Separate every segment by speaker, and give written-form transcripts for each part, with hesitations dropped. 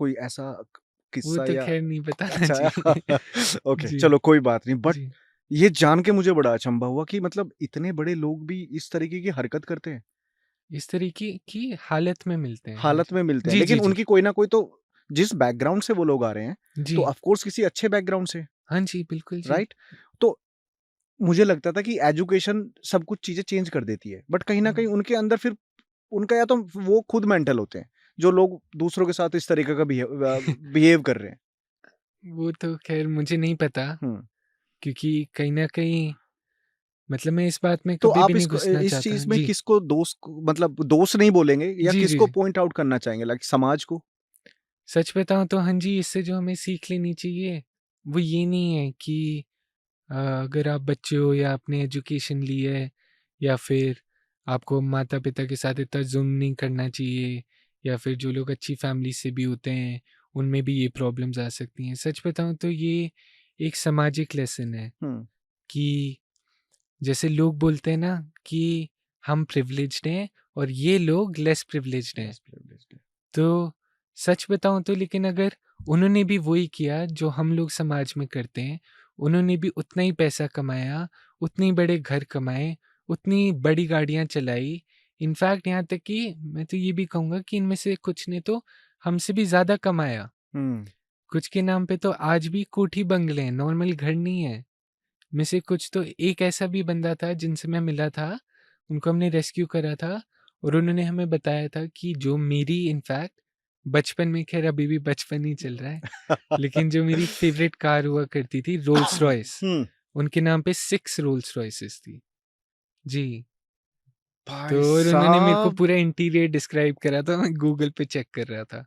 Speaker 1: कोई ऐसा
Speaker 2: वो
Speaker 1: किस्सा
Speaker 2: तो
Speaker 1: या
Speaker 2: खैर नहीं बताना
Speaker 1: अच्छा
Speaker 2: चाहिए।
Speaker 1: ओके
Speaker 2: जी,
Speaker 1: चलो कोई बात नहीं बट
Speaker 2: जी।
Speaker 1: ये जान के मुझे बड़ा अचंभा हुआ कि मतलब इतने बड़े लोग भी इस तरीके की हरकत करते हैं,
Speaker 2: इस तरीके की हालत में मिलते हैं, हाँ
Speaker 1: हालत
Speaker 2: जी।
Speaker 1: में मिलते हैं,
Speaker 2: जी,
Speaker 1: लेकिन
Speaker 2: जी, जी।
Speaker 1: उनकी कोई ना कोई तो जिस बैकग्राउंड से वो लोग आ रहे हैं, तो
Speaker 2: जी।
Speaker 1: ऑफ कोर्स किसी अच्छे बैकग्राउंड से,
Speaker 2: हाँ जी, बिल्कुल जी।
Speaker 1: राइट? तो मुझे लगता था कि एजुकेशन सब कुछ चीज़ें चेंज कर देती है, बट कहीं न कहीं
Speaker 2: हुँ,
Speaker 1: उनके अंदर फिर उनका या तो वो खुद मेंटल होते हैं, जो लोग दूसरों के साथ इस तरीके का बिहेव कर रहे हैं।
Speaker 2: वो तो खैर मुझे नहीं पता,
Speaker 1: हुँ।
Speaker 2: क्योंकि कहीं न कहीं मतलब मैं इस बात में
Speaker 1: तो
Speaker 2: कभी भी
Speaker 1: आप
Speaker 2: नहीं
Speaker 1: इसको
Speaker 2: घुसना
Speaker 1: इस
Speaker 2: चाहता।
Speaker 1: चीज़ में
Speaker 2: जी।
Speaker 1: किसको मतलब दोष नहीं बोलेंगे या
Speaker 2: जी, जी,
Speaker 1: किसको
Speaker 2: जी।
Speaker 1: पॉइंट आउट करना चाहेंगे लाइक समाज को?
Speaker 2: सच बताऊँ तो हाँ जी, इससे जो हमें सीख लेनी चाहिए, वो ये नहीं है कि अगर आप बच्चे हो या आपने एजुकेशन ली है, या फिर आपको माता-पिता के साथ इतना ज़ुल्म नहीं करना चाहिए, या फिर जो लोग अच्छी फैमिली से भी होते हैं, उनमें भी ये प्रॉब्लम्स आ सकती हैं। सच बताऊँ तो ये एक सामाजिक लेसन है
Speaker 1: हुँ।
Speaker 2: कि जैसे लोग बोलते हैं ना कि हम प्रिविलेज्ड हैं और ये लोग लेस प्रिविलेज्ड हैं।
Speaker 1: लेस प्रिविलेज्ड है।
Speaker 2: तो सच बताऊँ तो लेकिन अगर उन्होंने भी वही किया जो हम लोग समाज में करते हैं, उन्होंने भी उतना ही पैसा कमाया, उतने ही बड़े घर कमाए, उतनी बड़ी गाड़ियाँ चलाई। इनफैक्ट यहाँ तक कि मैं तो ये भी कहूँगा कि इनमें से कुछ ने तो हमसे भी ज़्यादा कमाया।
Speaker 1: हुँ।
Speaker 2: कुछ के नाम पे तो आज भी कोठी बंगले हैं, नॉर्मल घर नहीं है। में से कुछ तो एक ऐसा भी बंदा था जिनसे मैं मिला था, उनको हमने रेस्क्यू करा था और उन्होंने हमें बताया था कि जो मेरी इनफैक्ट बचपन में, खैर अभी भी बचपन ही चल रहा है, लेकिन जो मेरी फ़ेवरेट कार हुआ करती थी रोल्स-रॉयस,
Speaker 1: हुँ।
Speaker 2: उनके नाम पे 6 रोल्स-रॉयसेस थी। जी, तो
Speaker 1: भाई
Speaker 2: और उन्होंने मेरे को
Speaker 1: साहब!
Speaker 2: पूरा इंटीरियर डिस्क्राइब करा था, मैं गूगल पे चेक कर रहा था।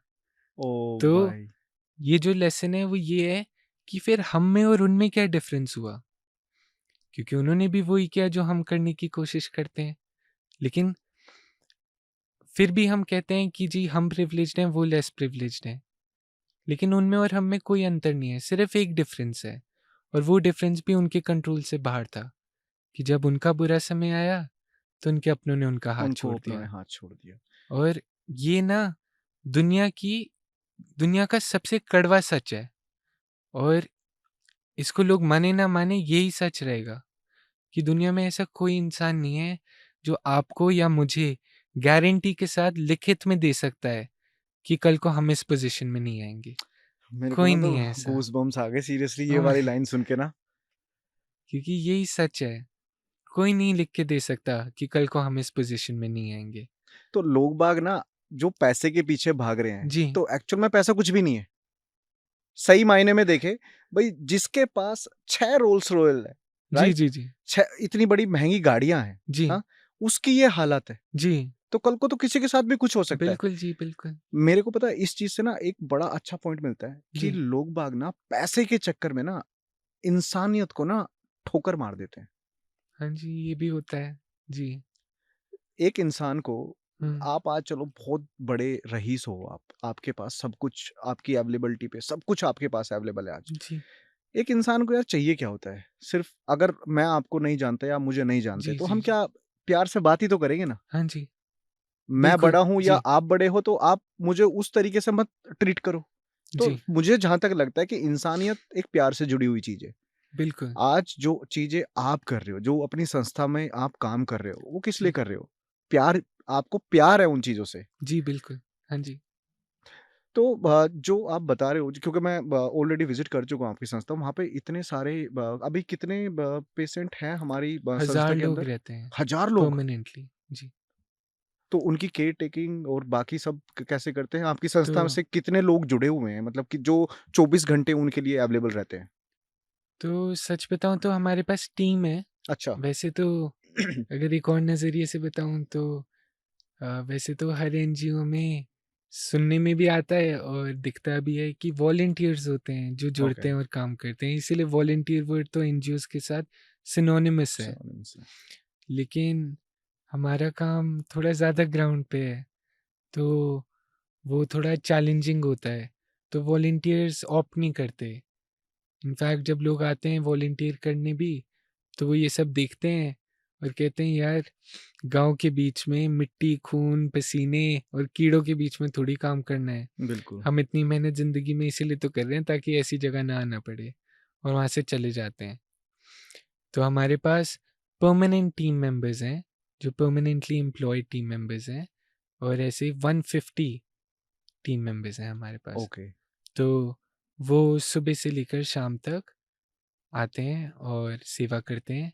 Speaker 1: ओह
Speaker 2: तो
Speaker 1: भाई!
Speaker 2: ये जो लेसन है वो ये है कि फिर हम में और उनमें क्या डिफ़रेंस हुआ? क्योंकि उन्होंने भी वही किया जो हम करने की कोशिश करते हैं। लेकिन फिर भी हम कहते हैं कि जी हम प्रिविलेज्ड हैं, वो लेस प्रिविलेज्ड हैं। लेकिन उनमें और हम में कोई अंतर नहीं है, सिर्फ़ एक डिफ़रेंस है और वो डिफ़रेंस भी उनके कंट्रोल से बाहर था कि जब उनका बुरा समय आया, तो उनके अपनों ने उनका हाथ
Speaker 1: उनको
Speaker 2: छोड़
Speaker 1: अपनों ने
Speaker 2: दिया।
Speaker 1: हाथ छोड़ दिया।
Speaker 2: और ये ना दुनिया की दुनिया का सबसे कड़वा सच है और इसको लोग माने ना माने यही सच रहेगा कि दुनिया में ऐसा कोई इंसान नहीं है जो आपको या मुझे गारंटी के साथ लिखित में दे सकता है कि कल को हम इस पोजीशन में नहीं आएँगे।
Speaker 1: मेरे को
Speaker 2: कोई
Speaker 1: ना तो
Speaker 2: नहीं है ऐसा।
Speaker 1: गूज़बम्प्स आ गए सीरियसली ये
Speaker 2: ओह!
Speaker 1: वाली लाइन सुन के ना।
Speaker 2: क्योंकि यही सच है। कोई नहीं लिख के दे सकता कि कल को हम इस पोजीशन में नहीं आएँगे।
Speaker 1: तो लोग बाग ना जो पैसे के पीछे भाग रहे हैं,
Speaker 2: जी।
Speaker 1: तो एक्चुअल में पैसा कुछ भी नहीं है। सही मायने में देखें, भई जिसके पास 6 रोल्स रॉयल है,
Speaker 2: जी,
Speaker 1: राइट?
Speaker 2: जी, जी।
Speaker 1: 6 इतनी बड़ी महँगी गाड़ियाँ हैं,
Speaker 2: जी,
Speaker 1: हाँ? उसकी ये हालत है,
Speaker 2: जी।
Speaker 1: तो कल को तो किसी के साथ भी कुछ हो सकता है।
Speaker 2: बिल्कुल जी, बिल्कुल।
Speaker 1: मेरे को पता है इस चीज़ से ना एक बड़ा अच्छा पॉइंट मिलता है कि
Speaker 2: जी।
Speaker 1: लोग बाग ना पैसे के चक्कर में ना इंसानियत को ना ठोकर मार देते हैं।
Speaker 2: हाँ जी, ये भी होता है। जी।
Speaker 1: एक इंसान को
Speaker 2: हुँ।
Speaker 1: आप आज चलो बहुत बड़े रईस हो आप, आपके पास सब कुछ आपकी अवेलेबिलिटी पे सब कुछ आपके पास अवेलेबल है आज।
Speaker 2: जी।
Speaker 1: एक इंसान को यार चाहिए क्या होता है? सिर्फ़ अगर मैं आपको नहीं जानता या आप मुझे नहीं जानते,
Speaker 2: जी,
Speaker 1: तो
Speaker 2: जी,
Speaker 1: हम
Speaker 2: जी।
Speaker 1: क्या प्यार से बात ही तो करेंगे ना।
Speaker 2: हाँ जी,
Speaker 1: मैं
Speaker 2: बिल्कुल।
Speaker 1: बड़ा हूँ या
Speaker 2: जी,
Speaker 1: आप बड़े हो तो आप मुझे उस तरीके से मत ट्रीट करो। तो
Speaker 2: जी,
Speaker 1: मुझे जहाँ तक लगता है कि इंसानियत एक प्यार से जुड़ी हुई चीज़ है।
Speaker 2: बिल्कुल।
Speaker 1: आज जो चीज़ें आप कर रहे हो, जो अपनी संस्था में आप काम कर रहे हो, वो किस लिए
Speaker 2: जी,
Speaker 1: कर रहे हो? प्यार आपको प्यार है उन चीज़ों से।
Speaker 2: जी, बिल्कुल। हाँ जी।
Speaker 1: तो जो आप बता रहे हो क्योंकि मैं ऑलरेडी विज़िट कर चुका हूँ आपकी संस्था, वहाँ पे इतने सारे अभी कितने पेशेंट हैं हमारी
Speaker 2: 1000
Speaker 1: संस्था के
Speaker 2: लोग
Speaker 1: अंदर?
Speaker 2: रहते हैं
Speaker 1: 1000 लोग?
Speaker 2: परमानेंटली। जी।
Speaker 1: तो उनकी केयर टेकिंग और बाकी सब कैसे करते हैं? आपकी
Speaker 2: तो
Speaker 1: संस्था से कितने लोग जुड़े हुए हैं? मतलब कि जो 24 घंटे उनके लिए अवेलेबल रहते हैं?
Speaker 2: सच बताऊँ तो हमारे पास टीम है।
Speaker 1: अच्छा।
Speaker 2: वैसे तो अगर एक और नज़रिए से बताऊँ तो वैसे तो हर एनजीओ में सुनने में भी आता है और दिखता भी है कि वॉलंटियर्स होते हैं जो
Speaker 1: ओके।
Speaker 2: जुड़ते हैं और काम करते हैं। इसीलिए वॉलंटियर वर्ड तो एनजीओज़ के साथ सिनोनिमस है।
Speaker 1: से
Speaker 2: लेकिन हमारा काम थोड़ा ज़्यादा ग्राउंड पे है, तो वो थोड़ा चैलेंजिंग होता है। तो वॉलंटियर्स ऑप्ट नहीं करते। इनफैक्ट जब लोग आते हैं वॉलंटियर करने भी, तो वो ये सब देखते हैं और कहते हैं यार गाँव के बीच में मिट्टी, खून, पसीने और कीड़ों के बीच में थोड़ी काम करना है।
Speaker 1: बिल्कुल।
Speaker 2: हम इतनी मेहनत ज़िंदगी में इसीलिए तो कर रहे हैं ताकि ऐसी जगह ना आना पड़े, और वहाँ से चले जाते हैं। तो हमारे पास परमानेंट टीम मेंबर्स हैं, जो परमानेंटली एम्प्लॉयड टीम मेंबर्स हैं, और ऐसे 150 टीम मेंबर्स हैं हमारे पास।
Speaker 1: ओके।
Speaker 2: तो वो सुबह से लेकर शाम तक आते हैं और सेवा करते हैं,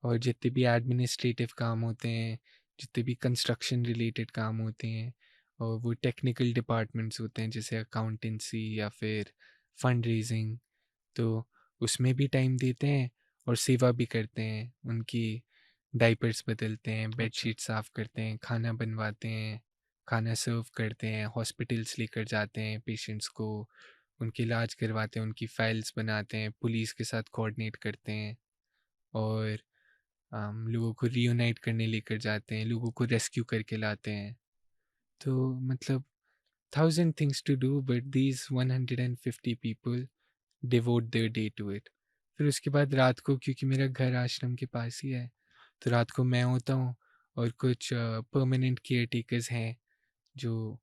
Speaker 2: और जितने भी एडमिनिस्ट्रेटिव काम होते हैं, जितने भी कंस्ट्रक्शन रिलेटेड काम होते हैं, और वो टेक्निकल डिपार्टमेंट्स होते हैं जैसे अकाउंटेंसी या फिर फंड रेजिंग, तो उसमें भी टाइम देते हैं और सेवा भी करते हैं। उनकी डाइपर्स बदलते हैं,
Speaker 1: अच्छा।
Speaker 2: बेडशीट साफ़ करते हैं, खाना बनवाते हैं, खाना सर्व करते हैं, हॉस्पिटल्स लेकर जाते हैं पेशेंट्स को, उनके इलाज करवाते हैं, उनकी फाइल्स बनाते हैं, पुलिस के साथ कोऑर्डिनेट करते हैं, और लोगों को रीयूनाइट करने लेकर जाते हैं, लोगों को रेस्क्यू करके लाते हैं। तो मतलब thousand things to do, but these 150 people devote their day to it. फिर उसके बाद रात को, क्योंकि मेरा घर आश्रम के पास ही है, तो रात को मैं होता हूँ, और कुछ परमानेंट केयर टेकर्स हैं जो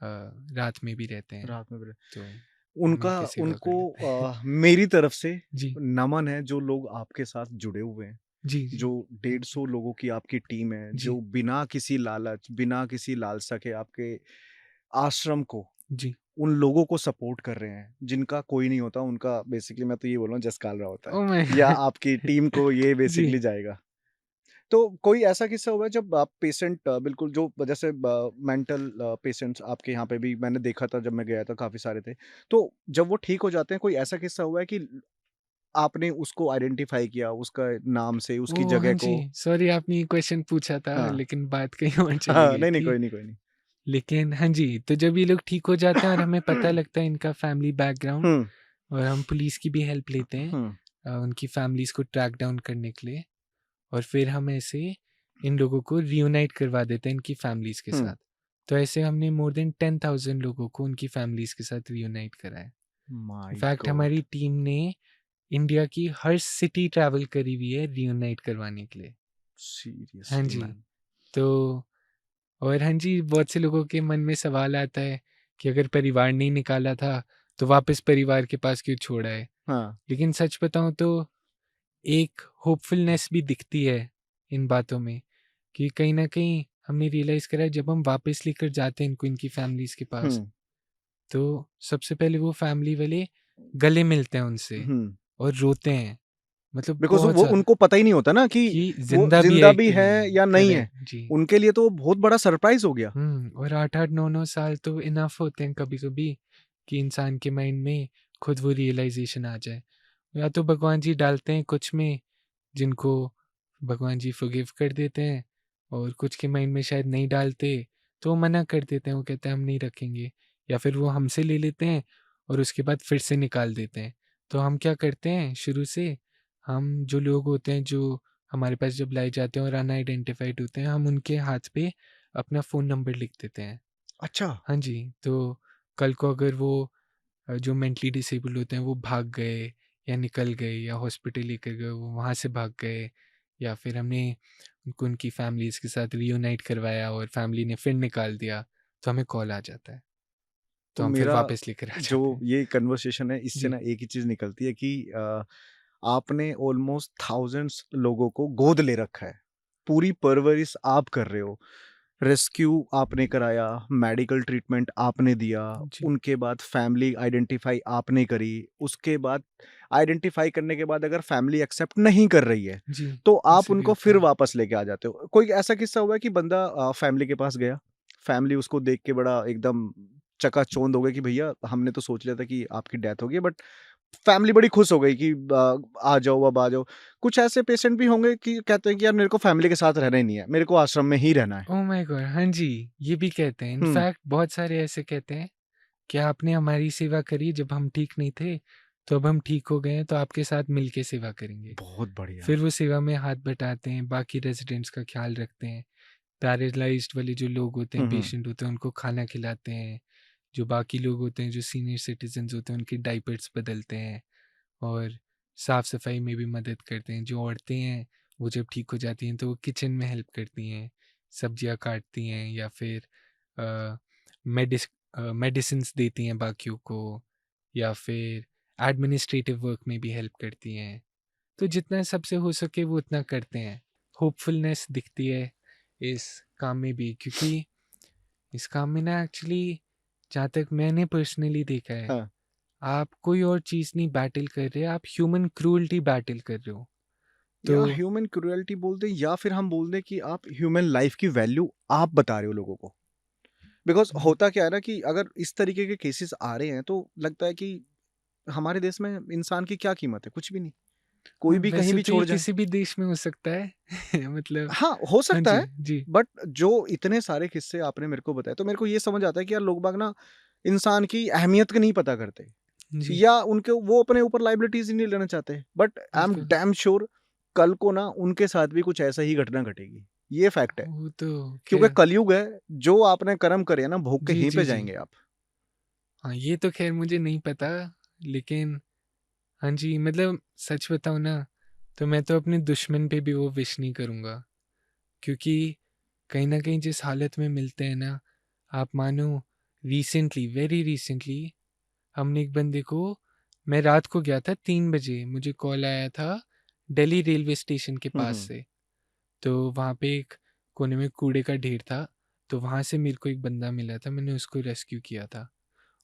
Speaker 2: अ, रात में भी रहते हैं,
Speaker 1: रात में भी
Speaker 2: तो वो
Speaker 1: उनका
Speaker 2: मिलके सेवा कर
Speaker 1: उनको
Speaker 2: लेते हैं।
Speaker 1: मेरी तरफ से
Speaker 2: जी,
Speaker 1: नमन है जो लोग आपके साथ जुड़े हुए हैं।
Speaker 2: जी, जी।
Speaker 1: जो
Speaker 2: थैंक यू।
Speaker 1: 150 लोगों की आपकी टीम है,
Speaker 2: जी,
Speaker 1: जो बिना किसी लालच, बिना किसी लालसा के आपके आश्रम को,
Speaker 2: जी।
Speaker 1: उन लोगों को सपोर्ट कर रहे हैं, जिनका कोई नहीं होता, उनका बेसिकली मैं तो ये बोल रहा हूँ जस काल रहा होता है,
Speaker 2: ओह माय
Speaker 1: या
Speaker 2: गॉड!
Speaker 1: आपकी टीम को ये
Speaker 2: जी,
Speaker 1: बेसिकली जाएगा। तो कोई ऐसा किस्सा हुआ है जब आप पेशेंट बिल्कुल जो जैसे मेंटल पेशेंट्स आपके यहाँ पे भी मैंने देखा था जब मैं गया था काफ़ी सारे थे। तो जब वो ठीक हो जाते हैं कोई ऐसा किस्सा हुआ है कि आपने उसको आइडेंटिफ़ाई किया उसका नाम से, उसकी
Speaker 2: ओह! हाँ
Speaker 1: जगह
Speaker 2: जी,
Speaker 1: को?
Speaker 2: सॉरी आपने ये क्वेश्चन पूछा था
Speaker 1: हाँ।
Speaker 2: लेकिन बात कहीं और चली
Speaker 1: हाँ,
Speaker 2: गई
Speaker 1: नहीं, नहीं,
Speaker 2: थी।
Speaker 1: कोई नहीं, कोई नहीं।
Speaker 2: लेकिन हाँ जी, तो जब ये लोग ठीक हो जाते हैं और हमें पता लगता है इनका फैमिली बैकग्राउंड,
Speaker 1: हुँ,
Speaker 2: और हम पुलिस की भी हेल्प लेते हैं
Speaker 1: हुँ,
Speaker 2: उनकी फैमिलीज़ को ट्रैक डाउन करने के लिए, और फिर हम ऐसे इन लोगों को रियूनाइट करवा देते हैं इनकी फैमिलीज़ के
Speaker 1: हुँ।
Speaker 2: साथ। तो ऐसे हमने मोर देन 10,000 लोगों को उनकी फैमिलीज़ के साथ रियूनाइट करा है।
Speaker 1: माय
Speaker 2: इनफैक्ट हमारी
Speaker 1: गॉड!
Speaker 2: टीम ने इंडिया की हर सिटी ट्रैवल करी हुई है रियूनाइट करवाने के लिए। हाँ
Speaker 1: सीरियसली
Speaker 2: जी,
Speaker 1: मैन।
Speaker 2: तो और हाँ जी, बहुत से लोगों के मन में सवाल आता है कि अगर परिवार नहीं निकाला था, तो वापस परिवार के पास क्यों छोड़ा है?
Speaker 1: हाँ।
Speaker 2: लेकिन सच बताऊँ तो एक होपफुलनेस भी दिखती है इन बातों में, कि कहीं न कहीं हमने रियलाइज़ करा है जब हम वापस लेकर जाते हैं इनको इनकी फैमिलीज़ के पास,
Speaker 1: हुँ,
Speaker 2: तो सबसे पहले वो फैमिली वाले गले मिलते हैं उनसे
Speaker 1: हुँ।
Speaker 2: और रोते हैं, मतलब
Speaker 1: बिकॉज़
Speaker 2: बहुत
Speaker 1: वो
Speaker 2: ज़्यादा,
Speaker 1: उनको पता ही नहीं होता ना कि
Speaker 2: कि
Speaker 1: वो
Speaker 2: ज़िंदा भी
Speaker 1: ज़िंदा
Speaker 2: है
Speaker 1: भी
Speaker 2: कि
Speaker 1: है
Speaker 2: नहीं है।
Speaker 1: या नहीं है।
Speaker 2: करेक्ट, जी।
Speaker 1: उनके लिए तो वो बहुत बड़ा सरप्राइज़ हो गया।
Speaker 2: और 8-8, 9-9 साल तो इनफ होते हैं कभी-कभी कि इंसान के माइंड में खुद वो रियलाइज़ेशन आ जाए। या तो भगवान जी डालते हैं कुछ में, जिनको भगवान जी फ़ॉरगिव कर देते हैं, और कुछ के माइंड में शायद नहीं डालते, तो वो मना कर देते हैं, वो कहते हैं हम नहीं रखेंगे, या फिर वो हमसे ले लेते हैं और उसके बाद फिर से निकाल देते हैं। तो हम क्या करते हैं शुरू से, हम जो लोग होते हैं जो हमारे पास जब लाए जाते हैं और अनआइडेंटिफ़ाइड होते हैं, हम उनके हाथ पे अपना फ़ोन नंबर लिख देते हैं।
Speaker 1: अच्छा।
Speaker 2: हाँ जी, तो कल को अगर वो जो मेंटली डिसेबल्ड होते हैं वो भाग गए या निकल गए या हॉस्पिटल लेकर गए, वो वहाँ से भाग गए, या फिर हमने उनको उनकी फैमिलीज़ के साथ रियूनाइट करवाया और फैमिली ने फिर निकाल दिया, तो हमें कॉल आ जाता है।
Speaker 1: तो
Speaker 2: तो हम फिर
Speaker 1: मेरा
Speaker 2: वापस लेकर आ
Speaker 1: जो
Speaker 2: जाते हैं।
Speaker 1: ये कन्वर्सेशन है इससे
Speaker 2: जी,
Speaker 1: ना एक ही चीज़ निकलती है कि आपने ऑलमोस्ट थाउज़ेंड्स लोगों को गोद ले रखा है। पूरी परवरिश आप कर रहे हो। रेस्क्यू आपने कराया, मेडिकल ट्रीटमेंट आपने दिया,
Speaker 2: जी,
Speaker 1: उनके बाद फैमिली आइडेंटिफ़ाई आपने करी, उसके बाद आइडेंटिफ़ाई करने के बाद अगर फैमिली एक्सेप्ट नहीं कर रही है,
Speaker 2: जी,
Speaker 1: तो आप
Speaker 2: ऐसे भी
Speaker 1: उनको
Speaker 2: होता
Speaker 1: फिर
Speaker 2: है।
Speaker 1: वापस लेके आ जाते हो। कोई ऐसा किस्सा हुआ है कि बंदा फैमिली के पास गया, फैमिली उसको देख के बड़ा एकदम चकाचौंध हो गई कि भैया हमने तो सोच लिया था कि आपकी डेथ हो गई है बट फैमिली बड़ी खुश हो गई कि आ जाओ अब आ जाओ। कुछ ऐसे पेशेंट भी होंगे कि कहते हैं कि यार मेरे को फैमिली के साथ रहना ही नहीं है, मेरे को आश्रम में ही रहना है।
Speaker 2: Oh my God! हाँ जी, ये भी कहते हैं।
Speaker 1: हुँ,
Speaker 2: इनफैक्ट बहुत सारे ऐसे कहते हैं कि आपने हमारी सेवा करी जब हम ठीक नहीं थे, तो अब हम ठीक हो गए हैं, तो आपके साथ मिल के सेवा करेंगे।
Speaker 1: बहुत बढ़िया।
Speaker 2: फिर वो सेवा में हाथ बटाते हैं, बाकी रेज़िडेंट्स का ख़्याल रखते हैं। पैरालाइज़्ड वाले जो लोग होते हैं,
Speaker 1: हुँ, हुँ।
Speaker 2: पेशेंट होते हैं, उनको खाना खिलाते हैं। जो बाकी लोग होते हैं, जो सीनियर सिटीज़न्स होते हैं, उनके डायपर्स बदलते हैं और साफ-सफाई में भी मदद करते हैं। जो औरतें हैं, वो जब ठीक हो जाती हैं तो वो किचन में हेल्प करती हैं, सब्जियाँ काटती हैं या फिर अ, मेडिसिन्स देती हैं बाकियों को या फिर एडमिनिस्ट्रेटिव वर्क में भी हेल्प करती हैं। तो जितना सबसे हो सके वो उतना करते हैं। होपफुलनेस दिखती है इस काम में भी, क्योंकि इस काम में ना एक्चुअली जहाँ तक मैंने पर्सनली देखा है,
Speaker 1: हाँ,
Speaker 2: आप कोई और चीज़ नहीं बैटल कर रहे, आप ह्यूमन क्रूरटी बैटल कर रहे हो।
Speaker 1: या
Speaker 2: तो
Speaker 1: ह्यूमन क्रूरल्टी बोल दें या फिर हम बोल दें कि आप ह्यूमन लाइफ की वैल्यू आप बता रहे हो लोगों को। बिकॉज़
Speaker 2: हुँ,
Speaker 1: होता क्या है ना कि अगर इस तरीके के केसेस आ रहे हैं तो लगता है कि हमारे देश में इंसान की क्या कीमत है? कुछ भी नहीं। कोई
Speaker 2: हाँ,
Speaker 1: भी कहीं
Speaker 2: वैसे
Speaker 1: भी
Speaker 2: तो ये
Speaker 1: छोड़ जाए।
Speaker 2: किसी भी देश में हो सकता है। मतलब
Speaker 1: हाँ, हो
Speaker 2: हाँ
Speaker 1: सकता
Speaker 2: जी,
Speaker 1: है,
Speaker 2: जी,
Speaker 1: बट जो इतने सारे किस्से आपने मेरे को बताए, तो मेरे को ये समझ आता है कि यार लोग बाग ना इंसान की अहमियत को नहीं पता करते
Speaker 2: जी,
Speaker 1: या उनके वो अपने ऊपर लायबिलिटीज़ ही नहीं लेना चाहते। बट आई एम
Speaker 2: बिल्कुल।
Speaker 1: डैम श्योर कल को ना उनके साथ भी कुछ ऐसा ही घटना घटेगी। ये फैक्ट है।
Speaker 2: वो तो
Speaker 1: क्योंकि
Speaker 2: ख़ैर
Speaker 1: कलयुग है, जो आपने कर्म करे हैं ना भोग के
Speaker 2: जी,
Speaker 1: यहीं
Speaker 2: जी,
Speaker 1: पे
Speaker 2: जी।
Speaker 1: जाएँगे आप।
Speaker 2: हाँ, ये तो ख़ैर मुझे नहीं पता, लेकिन हाँ जी, मतलब सच बताऊँ ना, तो मैं तो अपने दुश्मन पे भी वो विश नहीं करूँगा, क्योंकि कहीं न कहीं जिस हालत में मिलते हैं ना, आप मानो रिसेंटली, वेरी रिसेंटली हमने एक बंदे को, मैं रात को गया था 3 बजे, मुझे कॉल आया था दिल्ली रेलवे स्टेशन के
Speaker 1: हुँ,
Speaker 2: पास
Speaker 1: हुँ।
Speaker 2: से। तो वहाँ पे एक कोने में कूड़े का ढेर था, तो वहाँ से मेरे को एक बंदा मिला था, मैंने उसको रेस्क्यू किया था।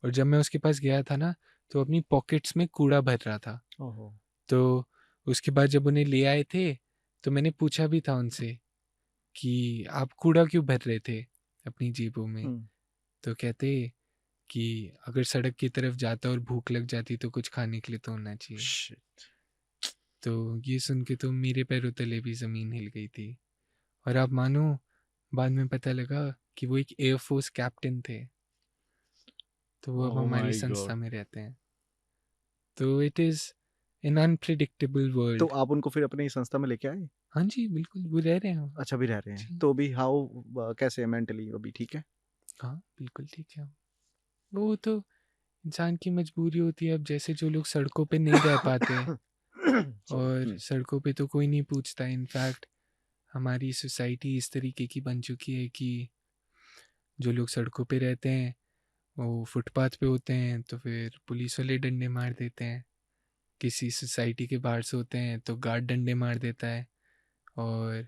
Speaker 2: और जब मैं उसके पास गया था ना, तो अपनी पॉकेट्स में कूड़ा भर रहा था।
Speaker 1: ओहो!
Speaker 2: तो उसके बाद जब उन्हें ले आए थे, तो मैंने पूछा भी था उनसे कि आप कूड़ा क्यों भर रहे थे अपनी जेबों में?
Speaker 1: हुँ।
Speaker 2: तो कहते कि अगर सड़क की तरफ जाता और भूख लग जाती तो कुछ खाने के लिए तो होना चाहिए।
Speaker 1: शिट!
Speaker 2: तो ये सुन के तो मेरे पैरों तले भी ज़मीन हिल गई थी। और आप मानो, बाद में पता लगा कि वो एक एयर फोर्स कैप्टन थे, तो वो अब
Speaker 1: ओह
Speaker 2: हमारी
Speaker 1: माय
Speaker 2: संस्था
Speaker 1: गॉड!
Speaker 2: में रहते हैं। तो इट इज़ एन अनप्रेडिक्टेबल
Speaker 1: तो
Speaker 2: वर्ल्ड।
Speaker 1: आप उनको फिर अपनी संस्था में लेके आए?
Speaker 2: हाँ जी, बिल्कुल, वो रह रहे हैं वहाँ।
Speaker 1: अच्छा, अभी रह रहे हैं।
Speaker 2: जी,
Speaker 1: तो अभी हाउ कैसे है मेंटली अभी ठीक है?
Speaker 2: हाँ, बिल्कुल ठीक है। वो तो इंसान की मजबूरी होती है, अब जैसे जो लोग सड़कों पे नहीं रह पाते,
Speaker 1: सॉरी।
Speaker 2: और
Speaker 1: हुँ।
Speaker 2: सड़कों पे तो कोई नहीं पूछता। इनफैक्ट हमारी सोसाइटी इस तरीके की बन चुकी है कि जो लोग सड़कों पे रहते हैं, वो फुटपाथ पे होते हैं, तो फिर पुलिस वाले डंडे मार देते हैं। किसी सोसाइटी के बाहर से होते हैं, तो गार्ड डंडे मार देता है। और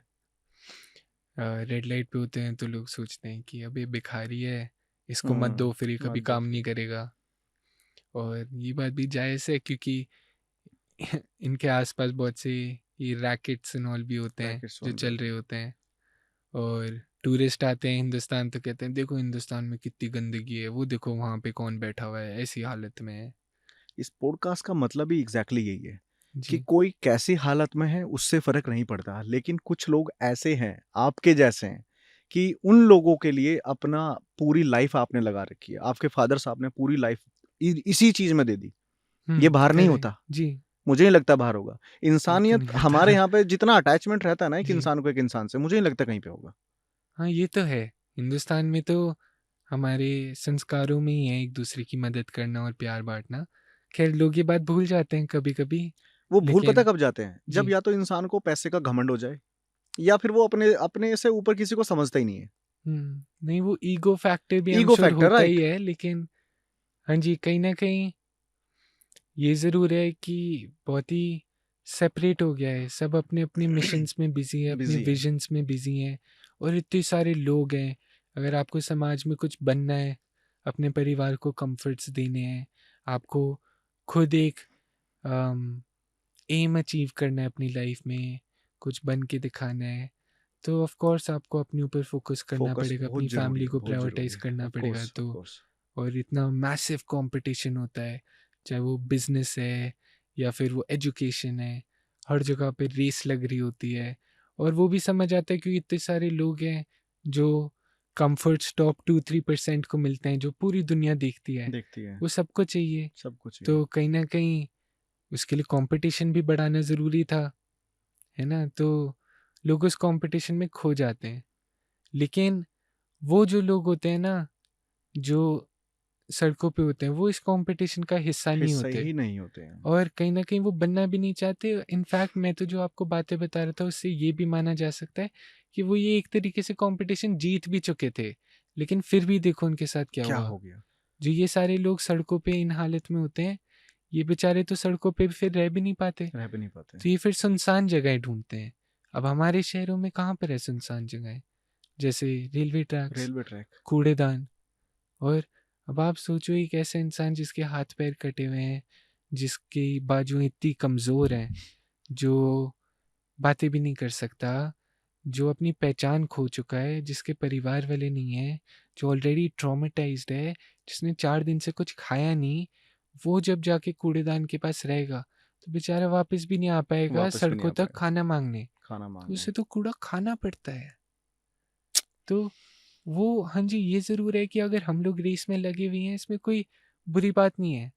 Speaker 2: रेड लाइट पे होते हैं, तो लोग सोचते हैं कि अबे भिखारी है, इसको मत दो,
Speaker 1: हुँ,
Speaker 2: फिर ये
Speaker 1: मत
Speaker 2: कभी
Speaker 1: दो
Speaker 2: काम
Speaker 1: फिर।
Speaker 2: नहीं करेगा। और ये बात भी जायज़ है, क्योंकि इनके आसपास बहुत से ये रैकेट्स एंड ऑल भी होते हैं
Speaker 1: रैकेट्स
Speaker 2: जो
Speaker 1: ऑन भी
Speaker 2: चल
Speaker 1: होते
Speaker 2: रहे
Speaker 1: हैं।
Speaker 2: होते हैं। और टूरिस्ट आते हैं हिंदुस्तान, तो कहते हैं देखो हिंदुस्तान में कितनी गंदगी है, वो देखो वहाँ पे कौन बैठा हुआ है, ऐसी हालत में है।
Speaker 1: इस पॉडकास्ट का मतलब ही एग्ज़ैक्टली यही है कि
Speaker 2: जी।
Speaker 1: कोई कैसी हालत में है उससे फ़र्क नहीं पड़ता। लेकिन कुछ लोग ऐसे हैं, आपके जैसे हैं, कि उन लोगों के लिए अपना पूरी लाइफ़ आपने लगा रखी है। आपके फ़ादर साहब ने पूरी लाइफ़ इसी चीज़ में दे दी। ये बाहर नहीं
Speaker 2: करेक्ट।
Speaker 1: होता।
Speaker 2: जी,
Speaker 1: मुझे नहीं लगता बाहर होगा।
Speaker 2: वो तो
Speaker 1: इंसानियत
Speaker 2: नहीं
Speaker 1: हमारे
Speaker 2: होता।
Speaker 1: यहाँ पे जितना अटैचमेंट रहता है ना एक
Speaker 2: जी।
Speaker 1: इंसान को एक इंसान से, मुझे नहीं लगता कहीं पे होगा।
Speaker 2: हाँ, ये तो है। हिंदुस्तान में तो हमारे संस्कारों में ही है एक दूसरे की मदद करना और प्यार बाँटना। ख़ैर लोग ये बात भूल जाते हैं कभी-कभी,
Speaker 1: वो भूल पता
Speaker 2: लेकिन
Speaker 1: कब जाते हैं? जब
Speaker 2: जी।
Speaker 1: या तो इंसान को पैसे का घमंड हो जाए या फिर वो अपने अपने से ऊपर किसी को समझता ही नहीं है।
Speaker 2: नहीं, वो ईगो फैक्टर भी I am
Speaker 1: ego
Speaker 2: sure
Speaker 1: factor
Speaker 2: होता ही
Speaker 1: राइट।
Speaker 2: है, लेकिन हाँ जी, कहीं न कहीं ये ज़रूर है कि बहुत ही सेपरेट हो गया है। सब अपने-अपने मिशंस में बिज़ी है, अपने
Speaker 1: बिज़ी हैं।
Speaker 2: विज़न्स में बिज़ी हैं, और इतने सारे लोग हैं। अगर आपको समाज में कुछ बनना है, अपने परिवार को कम्फ़र्ट्स देने हैं, आपको खुद एक अम, एम अचीव करना है अपनी लाइफ़ में, कुछ बन के दिखाना है, तो ऑफ़ कोर्स आपको अपने ऊपर फ़ोकस करना
Speaker 1: फ़ोकस
Speaker 2: पड़ेगा,
Speaker 1: बहुत
Speaker 2: अपनी
Speaker 1: ज़रूरी
Speaker 2: फ़ैमिली
Speaker 1: है,
Speaker 2: को
Speaker 1: बहुत ज़रूरी
Speaker 2: प्रायोरिटाइज़
Speaker 1: है।
Speaker 2: करना
Speaker 1: ऑफ़
Speaker 2: पड़ेगा।
Speaker 1: कोर्स, ऑफ़
Speaker 2: तो
Speaker 1: कोर्स।
Speaker 2: और इतना मैसिव कंपटीशन होता है, चाहे वो बिज़नेस है या फिर वो एजुकेशन है, हर जगह पे रेस लग रही होती है। और वो भी समझ आता है क्योंकि इतने सारे लोग हैं जो कम्फर्ट्स टॉप 2-3% को मिलते हैं, जो पूरी दुनिया देखती है,
Speaker 1: देखती है,
Speaker 2: वो सबको चाहिए।
Speaker 1: सबको चाहिए।
Speaker 2: तो कहीं न कहीं उसके लिए कंपटीशन भी बढ़ाना ज़रूरी था, है ना? तो लोग उस कंपटीशन में खो जाते हैं। लेकिन वो जो लोग होते हैं ना, जो सड़कों पे होते हैं वो इस कंपटीशन का हिस्सा नहीं
Speaker 1: हिस्सा
Speaker 2: होते
Speaker 1: ही नहीं होते हैं।
Speaker 2: और कहीं न कहीं वो बनना भी नहीं चाहते। इनफैक्ट मैं तो जो आपको बातें बता रहा था उससे ये भी माना जा सकता है कि वो ये एक तरीके से कंपटीशन जीत भी चुके थे। लेकिन फिर भी देखो उनके साथ क्या
Speaker 1: क्या
Speaker 2: हुआ।
Speaker 1: हो गया?
Speaker 2: जो ये सारे लोग सड़कों पे इन हालत में होते हैं, ये बेचारे तो सड़कों पे फिर रह भी नहीं पाते।
Speaker 1: रह भी नहीं पाते।
Speaker 2: तो ये फिर सुनसान जगहें ढूँढते हैं। अब हमारे शहरों में कहाँ पर है सुनसान जगहें? जैसे रेलवे ट्रैक्स,
Speaker 1: रेलवे ट्रैक।
Speaker 2: कूड़ेदान। और अब आप सोचो एक ऐसा इंसान जिसके हाथ पैर कटे हुए हैं, जिसकी बाजुएँ इतनी कमज़ोर हैं, जो बातें भी नहीं कर सकता, जो अपनी पहचान खो चुका है, जिसके परिवार वाले नहीं हैं, जो ऑलरेडी ट्रॉमेटाइज़्ड है, जिसने 4 दिन से कुछ खाया नहीं, वो जब जाके कूड़ेदान के पास रहेगा, तो बेचारा वापस भी नहीं आ पाएगा
Speaker 1: वापस भी नहीं
Speaker 2: सड़कों
Speaker 1: आ
Speaker 2: तक
Speaker 1: पाएगा
Speaker 2: खाना माँगने।
Speaker 1: खाना
Speaker 2: तो
Speaker 1: माँगने।
Speaker 2: उसे तो कूड़ा खाना पड़ता है। तो वो हाँ जी, ये ज़रूर है कि अगर हम लोग रेस में लगे हुए हैं, इसमें कोई बुरी बात नहीं है।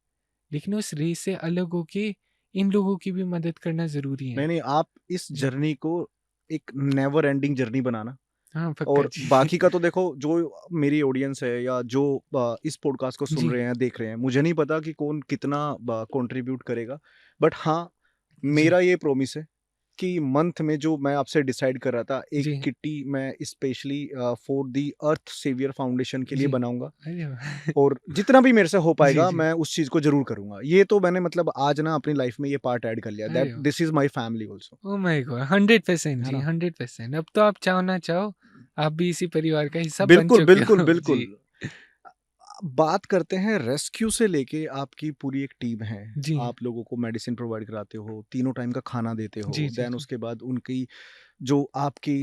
Speaker 2: लेकिन उस रेस से अलग होके इन लोगों की भी मदद करना ज़रूरी है।
Speaker 1: नहीं, नहीं, आप इस
Speaker 2: जी।
Speaker 1: जर्नी को एक नेवर एंडिंग जर्नी बनाना।
Speaker 2: हाँ, पक्का
Speaker 1: और
Speaker 2: जी।
Speaker 1: बाकी का तो देखो, जो मेरी ऑडियंस है या जो इस पॉडकास्ट को सुन
Speaker 2: जी,
Speaker 1: रहे हैं, देख रहे हैं, मुझे नहीं पता कि कौन कितना कंट्रीब्यूट करेगा। बट हाँ,
Speaker 2: जी,
Speaker 1: मेरा ये प्रॉमिस है कि मंथ में जो मैं आपसे डिसाइड कर रहा था, एक
Speaker 2: जी,
Speaker 1: किट्टी मैं specially for the Earth Saviour Foundation के लिए
Speaker 2: जी।
Speaker 1: बनाऊँगा।
Speaker 2: अरे वाह!
Speaker 1: और जितना भी मेरे से हो
Speaker 2: जी,
Speaker 1: पाएगा,
Speaker 2: जी।
Speaker 1: मैं उस चीज़ को ज़रूर करूँगा। ये तो मैंने मतलब आज ना अपनी लाइफ़ में ये पार्ट ऐड कर लिया, दैट
Speaker 2: अरे वाह!
Speaker 1: This is my family also.
Speaker 2: Oh my God! 100%
Speaker 1: है
Speaker 2: जी,
Speaker 1: ना?
Speaker 2: 100%। अब तो आप चाहो ना चाहो, आप भी इसी परिवार का हिस्सा बन
Speaker 1: बिल्कुल,
Speaker 2: चुके
Speaker 1: बिल्कुल,
Speaker 2: हो।
Speaker 1: बिल्कुल।
Speaker 2: जी,
Speaker 1: बात करते हैं रेस्क्यू से लेके, आपकी पूरी एक टीम है।
Speaker 2: जी,
Speaker 1: आप लोगों को मेडिसिन प्रोवाइड कराते हो, तीनों टाइम का खाना देते
Speaker 2: जी,
Speaker 1: हो,
Speaker 2: जी,
Speaker 1: देन
Speaker 2: जी।
Speaker 1: उसके बाद उनकी जो आपकी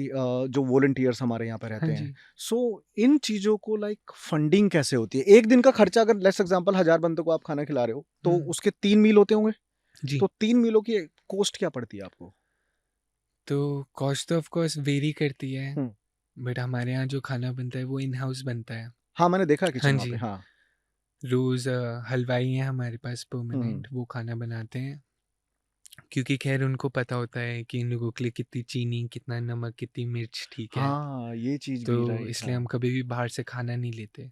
Speaker 1: जो वॉलंटियर्स हमारे यहाँ पे
Speaker 2: हाँ
Speaker 1: रहते हैं।
Speaker 2: जी।
Speaker 1: सो इन चीज़ों को लाइक फंडिंग कैसे होती है? एक दिन का खर्चा, अगर लेट्स एग्ज़ाम्पल 1000 बंदों को आप खाना खिला रहे हो, तो
Speaker 2: हुँ,
Speaker 1: उसके 3 मील होते होंगे?
Speaker 2: जी।
Speaker 1: तो 3 मीलों की कॉस्ट क्या पड़ती है आपको?
Speaker 2: तो कॉस्ट तो ऑफ कोर्स वेरी करती है,
Speaker 1: हुँ।
Speaker 2: बट हमारे यहाँ जो खाना बनता है वो इन हाउस बनता है।
Speaker 1: हाँ, मैंने देखा है
Speaker 2: हाँ
Speaker 1: किचन वहाँ पे,
Speaker 2: जी,
Speaker 1: हाँ।
Speaker 2: रोज़ हलवाई हैं हमारे पास
Speaker 1: हुँ, हुँ।
Speaker 2: परमानेंट, वो खाना बनाते हैं। क्योंकि ख़ैर उनको पता होता है कि इन लोगों के लिए कितनी चीनी, कितना नमक, कितनी मिर्च ठीक है।
Speaker 1: हाँ, ये चीज़ भी
Speaker 2: तो
Speaker 1: राइट,
Speaker 2: इसलिए हम
Speaker 1: हाँ।
Speaker 2: कभी भी बाहर से खाना नहीं लेते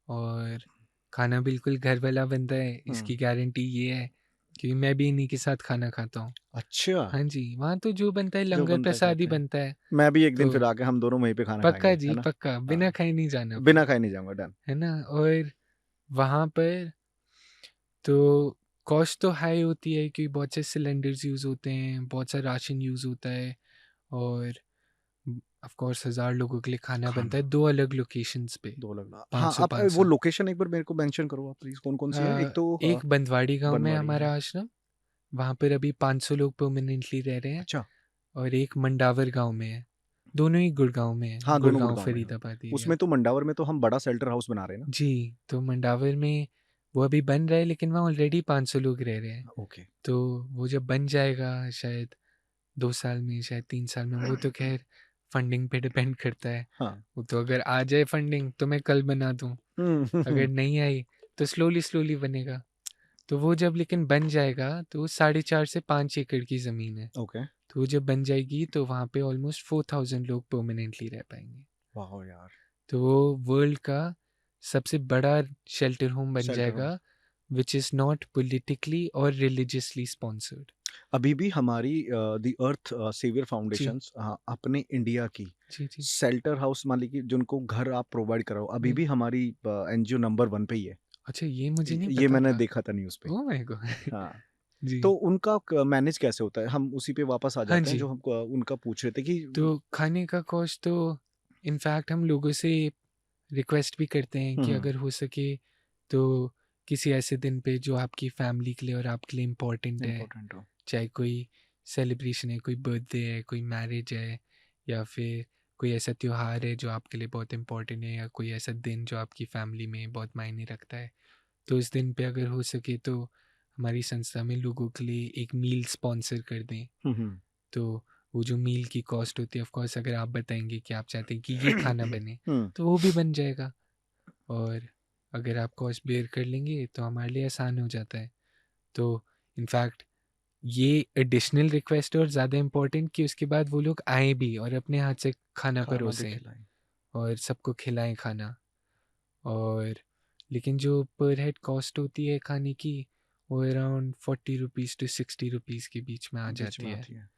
Speaker 2: और खाना बिल्कुल घर वाला बनता है,
Speaker 1: हुँ।
Speaker 2: इसकी गारंटी ये है क्योंकि मैं भी इन्हीं के साथ खाना खाता हूँ।
Speaker 1: अच्छा,
Speaker 2: हाँ जी, वहाँ तो जो बनता है
Speaker 1: जो
Speaker 2: लंगर
Speaker 1: बनता है
Speaker 2: प्रसाद ही
Speaker 1: खाते हैं।
Speaker 2: बनता है।
Speaker 1: मैं भी एक दिन
Speaker 2: तो
Speaker 1: फिर आके हम दोनों वहीं पे खाना खाएँगे,
Speaker 2: पक्का
Speaker 1: है
Speaker 2: जी,
Speaker 1: ना?
Speaker 2: पक्का, बिना
Speaker 1: हाँ,
Speaker 2: खाए नहीं जाना
Speaker 1: बिना
Speaker 2: फिर,
Speaker 1: खाए नहीं जाऊँगा, डन।
Speaker 2: है ना? और वहाँ पर तो कॉस्ट तो हाई होती है क्योंकि बहुत से सिलेंडर्स यूज़ होते हैं, बहुत सा राशन यूज़ होता है और ऑफ कोर्स 1000 लोगों के लिए खाना बनता है
Speaker 1: खाना
Speaker 2: 2 अलग लोकेशंस पे,
Speaker 1: 2 अलग। हाँ, आप वो
Speaker 2: 500-500।
Speaker 1: लोकेशन एक बार मेरे को मेंशन करो आप प्लीज़, कौन-कौन सी है? एक तो
Speaker 2: एक बंदवाड़ी गाँव में है
Speaker 1: बनवाड़ी है।
Speaker 2: हमारा आश्रम, वहाँ पर अभी 500 लोग परमानेंटली रह रहे हैं
Speaker 1: अच्छा,
Speaker 2: और एक मंडावर गाँव में है। दोनों ही गुड़गाँव में है,
Speaker 1: हाँ, दोनों
Speaker 2: गुड़गाँव
Speaker 1: गुड़गाँव में है।
Speaker 2: फरीदाबाद एरिया।
Speaker 1: उसमें तो मंडावर में तो हम बड़ा शेल्टर हाउस बना रहे हैं ना?
Speaker 2: जी, तो मंडावर में वो अभी बन रहा है लेकिन वहाँ ऑलरेडी 500 लोग रह रहे हैं।
Speaker 1: ओके।
Speaker 2: तो वो जब बन जाएगा शायद 2 साल में, शायद 3 साल में, वो तो ख़ैर फंडिंग पे डिपेंड करता है।
Speaker 1: हाँ।
Speaker 2: वो तो अगर आ जाए फंडिंग तो मैं कल बना दूँ,
Speaker 1: हुँ, हुँ,
Speaker 2: अगर
Speaker 1: हुँ।
Speaker 2: नहीं आई तो स्लोली-स्लोली बनेगा। तो वो जब लेकिन बन जाएगा तो वो 4.5 से 5 एकड़ की ज़मीन है।
Speaker 1: ओके।
Speaker 2: तो वो जब बन जाएगी तो वहाँ पे ऑलमोस्ट 4000 लोग परमानेंटली रह पाएँगे।
Speaker 1: वाओ यार!
Speaker 2: तो वो वर्ल्ड का सबसे बड़ा शेल्टर होम बन
Speaker 1: शेल्टर होम।
Speaker 2: जाएगा व्हिच इज़ नॉट पॉलिटिकली और रिलिजियसली स्पॉन्सर्ड।
Speaker 1: अभी भी हमारी द अर्थ सेवियर
Speaker 2: जी,
Speaker 1: फाउंडेशंस अपने इंडिया की
Speaker 2: जी, जी।
Speaker 1: शेल्टर हाउस, मान लीजिए जिनको घर आप प्रोवाइड कराओ, अभी
Speaker 2: हुँ।
Speaker 1: भी हमारी एनजीओ नंबर 1 पे ही है।
Speaker 2: अच्छा ये मुझे नहीं
Speaker 1: ये
Speaker 2: पता
Speaker 1: मैंने
Speaker 2: था।
Speaker 1: देखा था न्यूज़ पे।
Speaker 2: Oh my God!
Speaker 1: हाँ,
Speaker 2: जी।
Speaker 1: तो उनका क मैनेज कैसे होता है? हम उसी पे वापस आ
Speaker 2: हाँ
Speaker 1: जाते हैं
Speaker 2: जी,
Speaker 1: जो हम उनका पूछ रहे थे कि
Speaker 2: तो खाने का कॉस्ट तो इनफैक्ट हम लोगों से रिक्वेस्ट भी करते हैं
Speaker 1: हुँ,
Speaker 2: कि
Speaker 1: हुँ,
Speaker 2: अगर हो सके तो किसी ऐसे दिन पे जो आपकी फैमिली के लिए और आपके लिए इम्पोर्टेंट है,
Speaker 1: इम्पोर्टेंट हो।
Speaker 2: चाहे कोई सेलिब्रेशन है, कोई बर्थडे है, कोई मैरिज है या फिर कोई ऐसा त्योहार है जो आपके लिए बहुत इम्पोर्टेंट है या कोई ऐसा दिन जो आपकी फैमिली में बहुत मायने रखता है, तो इस दिन पे अगर हो सके तो हमारी संस्था में लोगों के लिए एक मील स्पॉन्सर कर दें।
Speaker 1: हुँ, हुँ।
Speaker 2: तो वो जो मील की कॉस्ट होती है ऑफ कोर्स अगर आप बताएंगे कि आप चाहते हैं कि ये खाना बने
Speaker 1: हुँ,
Speaker 2: तो वो भी बन जाएगा और अगर आप कॉस्ट बेयर कर लेंगे तो हमारे लिए आसान हो जाता है। तो इनफैक्ट ये एडिशनल रिक्वेस्ट है और ज़्यादा इम्पोर्टेंट कि उसके बाद वो लोग आएँ भी और अपने हाथ से खाना
Speaker 1: खाना भी
Speaker 2: परोसें
Speaker 1: खिलाएँ।
Speaker 2: और सबको खिलाएँ खाना। और लेकिन जो पर हेड कॉस्ट होती है खाने की, वो अराउंड 40 रुपीज़ to 60 रुपीज़ के बीच में आ
Speaker 1: बीच में
Speaker 2: जाती है,
Speaker 1: आती है।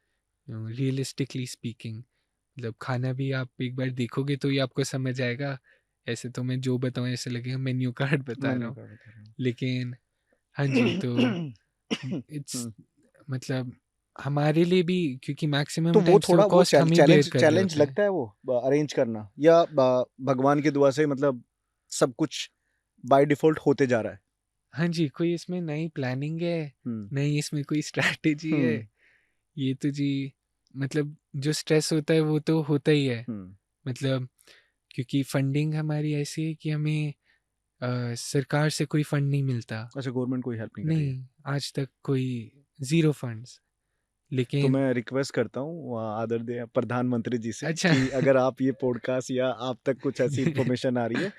Speaker 2: Realistically speaking. मतलब खाना भी आप एक बार देखोगे तो ही आपको समझ आएगा। ऐसे तो मैं जो बताऊँ ऐसे लगेगा मेन्यू कार्ड बता रहा
Speaker 1: मेन्यू
Speaker 2: हूँ।
Speaker 1: कार्ड बता रहे
Speaker 2: लेकिन हाँ जी, तो
Speaker 1: हो।
Speaker 2: इट्स
Speaker 1: हुँ।
Speaker 2: मतलब हमारे लिए भी, क्योंकि
Speaker 1: तो
Speaker 2: मैक्सिमम
Speaker 1: वो
Speaker 2: टाइम्स तो
Speaker 1: थोड़ा
Speaker 2: वो
Speaker 1: वो
Speaker 2: कॉस्ट हम ही बेयर कर रहे
Speaker 1: चैलेंज
Speaker 2: होते हैं।
Speaker 1: लगता है वो अरेंज करना, या भगवान की दुआ से मतलब सब कुछ बाय डिफ़ॉल्ट होते जा रहा है?
Speaker 2: हाँ जी, कोई इसमें नई प्लानिंग है,
Speaker 1: हुँ,
Speaker 2: नई इसमें कोई स्ट्रैटेजी है।
Speaker 1: हुँ,
Speaker 2: ये तो जी, मतलब जो स्ट्रेस होता है वो तो होता ही है।
Speaker 1: हुँ।
Speaker 2: मतलब क्योंकि फंडिंग हमारी ऐसी है कि हमें सरकार से कोई फंड नहीं मिलता।
Speaker 1: अच्छा, गवर्नमेंट कोई हेल्प नहीं कर रही है।
Speaker 2: नहीं, आज तक कोई ज़ीरो फंड्स।
Speaker 1: तो
Speaker 2: लेकिन
Speaker 1: मैं रिक्वेस्ट करता हूँ आदरणीय प्रधानमंत्री जी से
Speaker 2: अच्छा
Speaker 1: कि अगर आप ये पॉडकास्ट या आप तक कुछ ऐसी इन्फॉर्मेशन आ रही है,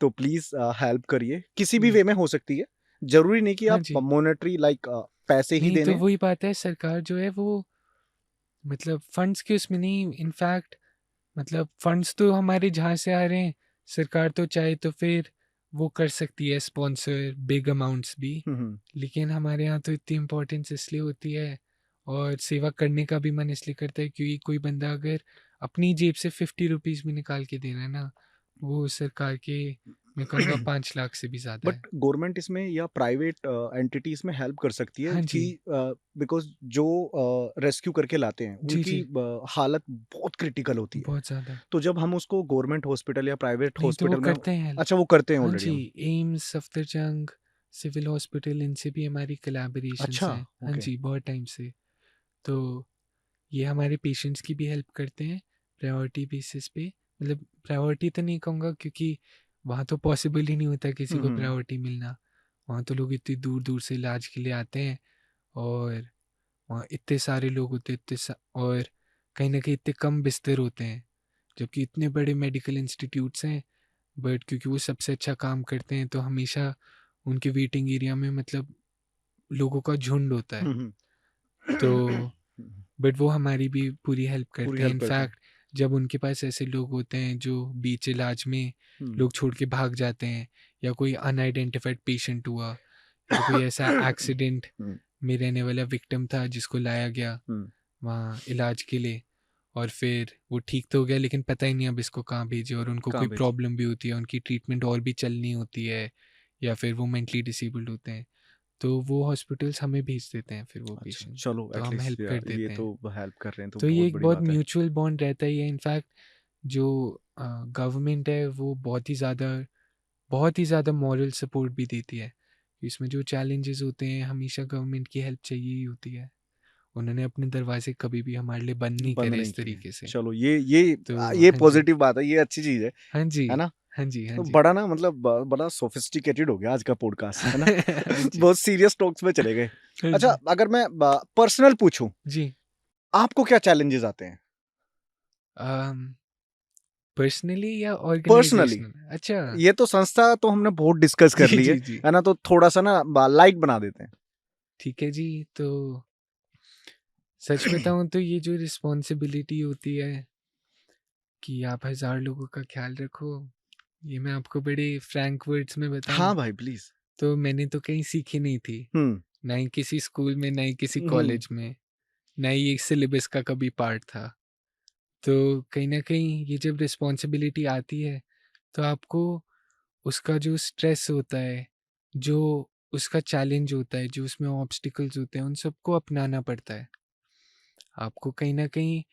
Speaker 1: तो प्लीज़ हेल्प करिए। किसी भी
Speaker 2: हुँ,
Speaker 1: वे में हो सकती है। ज़रूरी नहीं कि
Speaker 2: हाँ
Speaker 1: आप
Speaker 2: जी।
Speaker 1: मॉनेटरी लाइक पैसे ही
Speaker 2: नहीं
Speaker 1: देने
Speaker 2: तो
Speaker 1: हैं।
Speaker 2: वही बात है, सरकार जो है वो मतलब फंड्स के उसमें नहीं, इनफैक्ट मतलब फंड्स तो हमारे जहाँ से आ रहे हैं, सरकार तो चाहे तो फिर वो कर सकती है स्पॉन्सर बिग अमाउंट्स भी।
Speaker 1: हुँ, हुँ।
Speaker 2: लेकिन हमारे यहाँ तो इतनी इम्पोर्टेंस इसलिए होती है और सेवा करने का भी मन इसलिए करता है क्योंकि कोई बंदा अगर अपनी जेब से 50 रुपीज़ भी निकाल के दे रहा है ना, वो सरकार के, मैं कहूँगा 5 लाख से भी ज़्यादा
Speaker 1: बट
Speaker 2: है।
Speaker 1: गवर्नमेंट इसमें या प्राइवेट एंटिटी इसमें हेल्प कर सकती है
Speaker 2: हाँ
Speaker 1: कि
Speaker 2: जी।
Speaker 1: बिकॉज़ जो रेस्क्यू करके लाते हैं,
Speaker 2: जी,
Speaker 1: उनकी
Speaker 2: जी।
Speaker 1: हालत बहुत क्रिटिकल होती है।
Speaker 2: बहुत ज़्यादा।
Speaker 1: तो जब हम उसको गवर्नमेंट हॉस्पिटल या प्राइवेट
Speaker 2: नहीं तो वो
Speaker 1: हॉस्पिटल में
Speaker 2: करते हैं हेल्प।
Speaker 1: अच्छा, वो करते हैं
Speaker 2: हाँ
Speaker 1: ऑलरेडी
Speaker 2: जी,
Speaker 1: हम।
Speaker 2: एम्स, सफदरजंग, सिविल हॉस्पिटल, इनसे भी हमारी कोलैबोरेशंस
Speaker 1: अच्छा,
Speaker 2: हैं। हाँ
Speaker 1: ओके।
Speaker 2: जी, बहुत टाइम से। तो ये हमारे पेशेंट्स की भी हेल्प करते हैं प्रायोरिटी बेसिस पे। मतलब प्रायोरिटी तो नहीं कहूँगा क्योंकि वहाँ तो पॉसिबल ही नहीं होता किसी
Speaker 1: हुँ,
Speaker 2: को
Speaker 1: हुँ।
Speaker 2: प्रायोरिटी मिलना। वहाँ तो लोग इतनी दूर-दूर से इलाज के लिए आते हैं और वहाँ इतने सारे लोग होते हैं, और कहीं न कहीं इतने कम बिस्तर होते हैं। जबकि इतने बड़े मेडिकल इंस्टीट्यूट्स हैं, बट क्योंकि वो सबसे अच्छा काम करते हैं तो हमेशा उनके वेटिंग एरिया में मतलब लोगों का झुंड होता है।
Speaker 1: हुँ, हुँ।
Speaker 2: तो
Speaker 1: हुँ,
Speaker 2: बट वो हमारी भी पूरी हेल्प
Speaker 1: पूरी
Speaker 2: करते हैं।
Speaker 1: हेल्प करते हैं।
Speaker 2: इनफैक्ट जब उनके पास ऐसे लोग होते हैं जो बीच इलाज में
Speaker 1: हुँ।
Speaker 2: लोग छोड़ के भाग जाते हैं, या कोई अनआइडेंटिफाइड पेशेंट हुआ, या कोई ऐसा एक्सीडेंट
Speaker 1: हुँ,
Speaker 2: में रहने वाला विक्टिम था जिसको लाया गया
Speaker 1: हुँ।
Speaker 2: वहाँ इलाज के लिए, और फिर वो ठीक तो हो गया लेकिन पता ही नहीं अब इसको कहाँ भेजे, और उनको
Speaker 1: कहाँ
Speaker 2: कोई
Speaker 1: भेजें?
Speaker 2: प्रॉब्लम भी होती है, उनकी ट्रीटमेंट और भी चलनी होती है, या फिर वो मेंटली डिसेबल्ड होते हैं, तो वो हॉस्पिटल्स हमें भेज देते हैं फिर वो
Speaker 1: अच्छा,
Speaker 2: पेशेंट।
Speaker 1: चलो
Speaker 2: तो
Speaker 1: एट
Speaker 2: हम
Speaker 1: लीस्ट
Speaker 2: हेल्प
Speaker 1: या
Speaker 2: कर
Speaker 1: ये
Speaker 2: देते
Speaker 1: तो
Speaker 2: हैं।
Speaker 1: हेल्प कर रहे हैं, तो
Speaker 2: तो ये
Speaker 1: बहुत
Speaker 2: एक
Speaker 1: बड़ी
Speaker 2: बहुत
Speaker 1: बात है।
Speaker 2: म्यूचुअल बॉन्ड रहता ही है। इनफैक्ट जो गवर्नमेंट है वो बहुत ही ज़्यादा मॉरल सपोर्ट भी देती है। इसमें जो चैलेंजेस होते हैं हमेशा गवर्नमेंट की हेल्प चाहिए ही होती है। उन्होंने अपने दरवाजे कभी भी हमारे लिए बंद नहीं
Speaker 1: बंद
Speaker 2: करे
Speaker 1: नहीं
Speaker 2: इस
Speaker 1: किए।
Speaker 2: तरीके से।
Speaker 1: चलो
Speaker 2: तो
Speaker 1: ये
Speaker 2: हाँ जी।
Speaker 1: पॉज़िटिव बात है, ये अच्छी चीज़
Speaker 2: हाँ जी।
Speaker 1: है ना?
Speaker 2: हाँ जी, हाँ
Speaker 1: तो
Speaker 2: जी।
Speaker 1: बड़ा ना मतलब बड़ा सोफिस्टिकेटेड हो गया आज का पॉडकास्ट, है ना?
Speaker 2: हाँ जी।
Speaker 1: बहुत सीरियस टॉक्स में चले गए।
Speaker 2: हाँ
Speaker 1: अच्छा,
Speaker 2: जी।
Speaker 1: अगर मैं पर्सनल पूछूँ,
Speaker 2: जी।
Speaker 1: आपको क्या चैलेंजेस आते हैं?
Speaker 2: अम, पर्सनली या
Speaker 1: पर्सनली,
Speaker 2: ऑर्गेनाइज़ेशनल? अच्छा।
Speaker 1: ये तो संस्था तो हमने बहुत डिस्कस कर
Speaker 2: जी,
Speaker 1: ली
Speaker 2: जी, जी।
Speaker 1: है ना? तो थोड़ा-सा ना लाइट बना देते हैं।
Speaker 2: ठीक है जी, तो सच बताऊँ तो ये जो रिस्पॉन्सिबिलिटी होती है कि आप हज़ार लोगों का ख़्याल रखो, ये मैं आपको बड़े फ्रैंक वर्ड्स में बताऊँ,
Speaker 1: हाँ भाई, प्लीज़।
Speaker 2: तो मैंने तो कहीं सीखी नहीं थी।
Speaker 1: हुँ।
Speaker 2: ना ही किसी स्कूल में, ना ही किसी
Speaker 1: हुँ,
Speaker 2: कॉलेज में, ना ही ये सिलेबस का कभी पार्ट था। तो कहीं न कहीं ये जब रिस्पॉन्सिबिलिटी आती है, तो आपको उसका जो स्ट्रेस होता है, जो उसका चैलेंज होता है, जो उसमें ऑब्स्टिकल्स होते हैं, उन सबको अपनाना पड़ता है। आपको कहीं न कहीं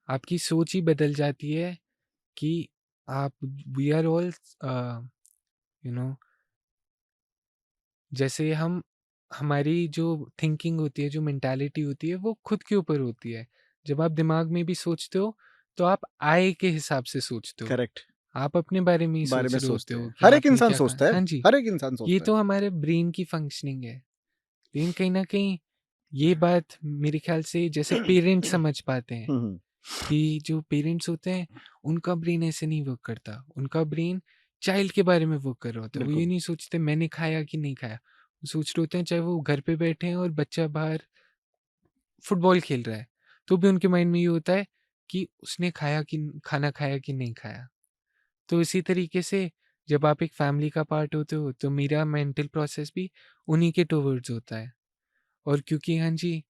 Speaker 2: आपकी सोच ही बदल जाती है कि आप we are all you know जैसे हम हमारी जो थिंकिंग होती है, जो मेंटालिटी होती है, वो खुद के ऊपर होती है। जब आप दिमाग में भी सोचते हो, तो आप आय के हिसाब से सोचते हो।
Speaker 1: करेक्ट।
Speaker 2: आप अपने बारे में ही
Speaker 1: बारे
Speaker 2: सोच
Speaker 1: में
Speaker 2: रहे होते
Speaker 1: सोचते
Speaker 2: हो
Speaker 1: हैं।
Speaker 2: कि
Speaker 1: हर एक
Speaker 2: आपने
Speaker 1: इंसान
Speaker 2: क्या कहा।
Speaker 1: सोचता है,
Speaker 2: हाँ जी,
Speaker 1: हर एक इंसान
Speaker 2: ये
Speaker 1: सोचता है।
Speaker 2: तो हमारे ब्रेन की फंक्शनिंग है। लेकिन कहीं न कहीं ये बात मेरे ख़्याल से जैसे पेरेंट्स समझ पाते हैं
Speaker 1: हुँ, हुँ।
Speaker 2: कि जो पेरेंट्स होते हैं, उनका ब्रेन ऐसे नहीं वर्क करता। उनका ब्रेन चाइल्ड के बारे में वर्क कर रहा होता है। वो ये
Speaker 1: बिल्कुल।
Speaker 2: नहीं सोचते मैंने खाया कि नहीं खाया। वो सोच रहे होते हैं चाहे वो घर पे बैठे हैं और बच्चा बाहर फुटबॉल खेल रहा है, तो भी उनके माइंड में ये होता है कि उसने खाना खाया कि नहीं खाया। तो इसी तरीके से जब आप एक फैमिली का पार्ट होते हो तो मेरा मेंटल प्रोसेस भी उन्हीं के टुवर्ड्स होता है। और क्योंकि हाँ जी,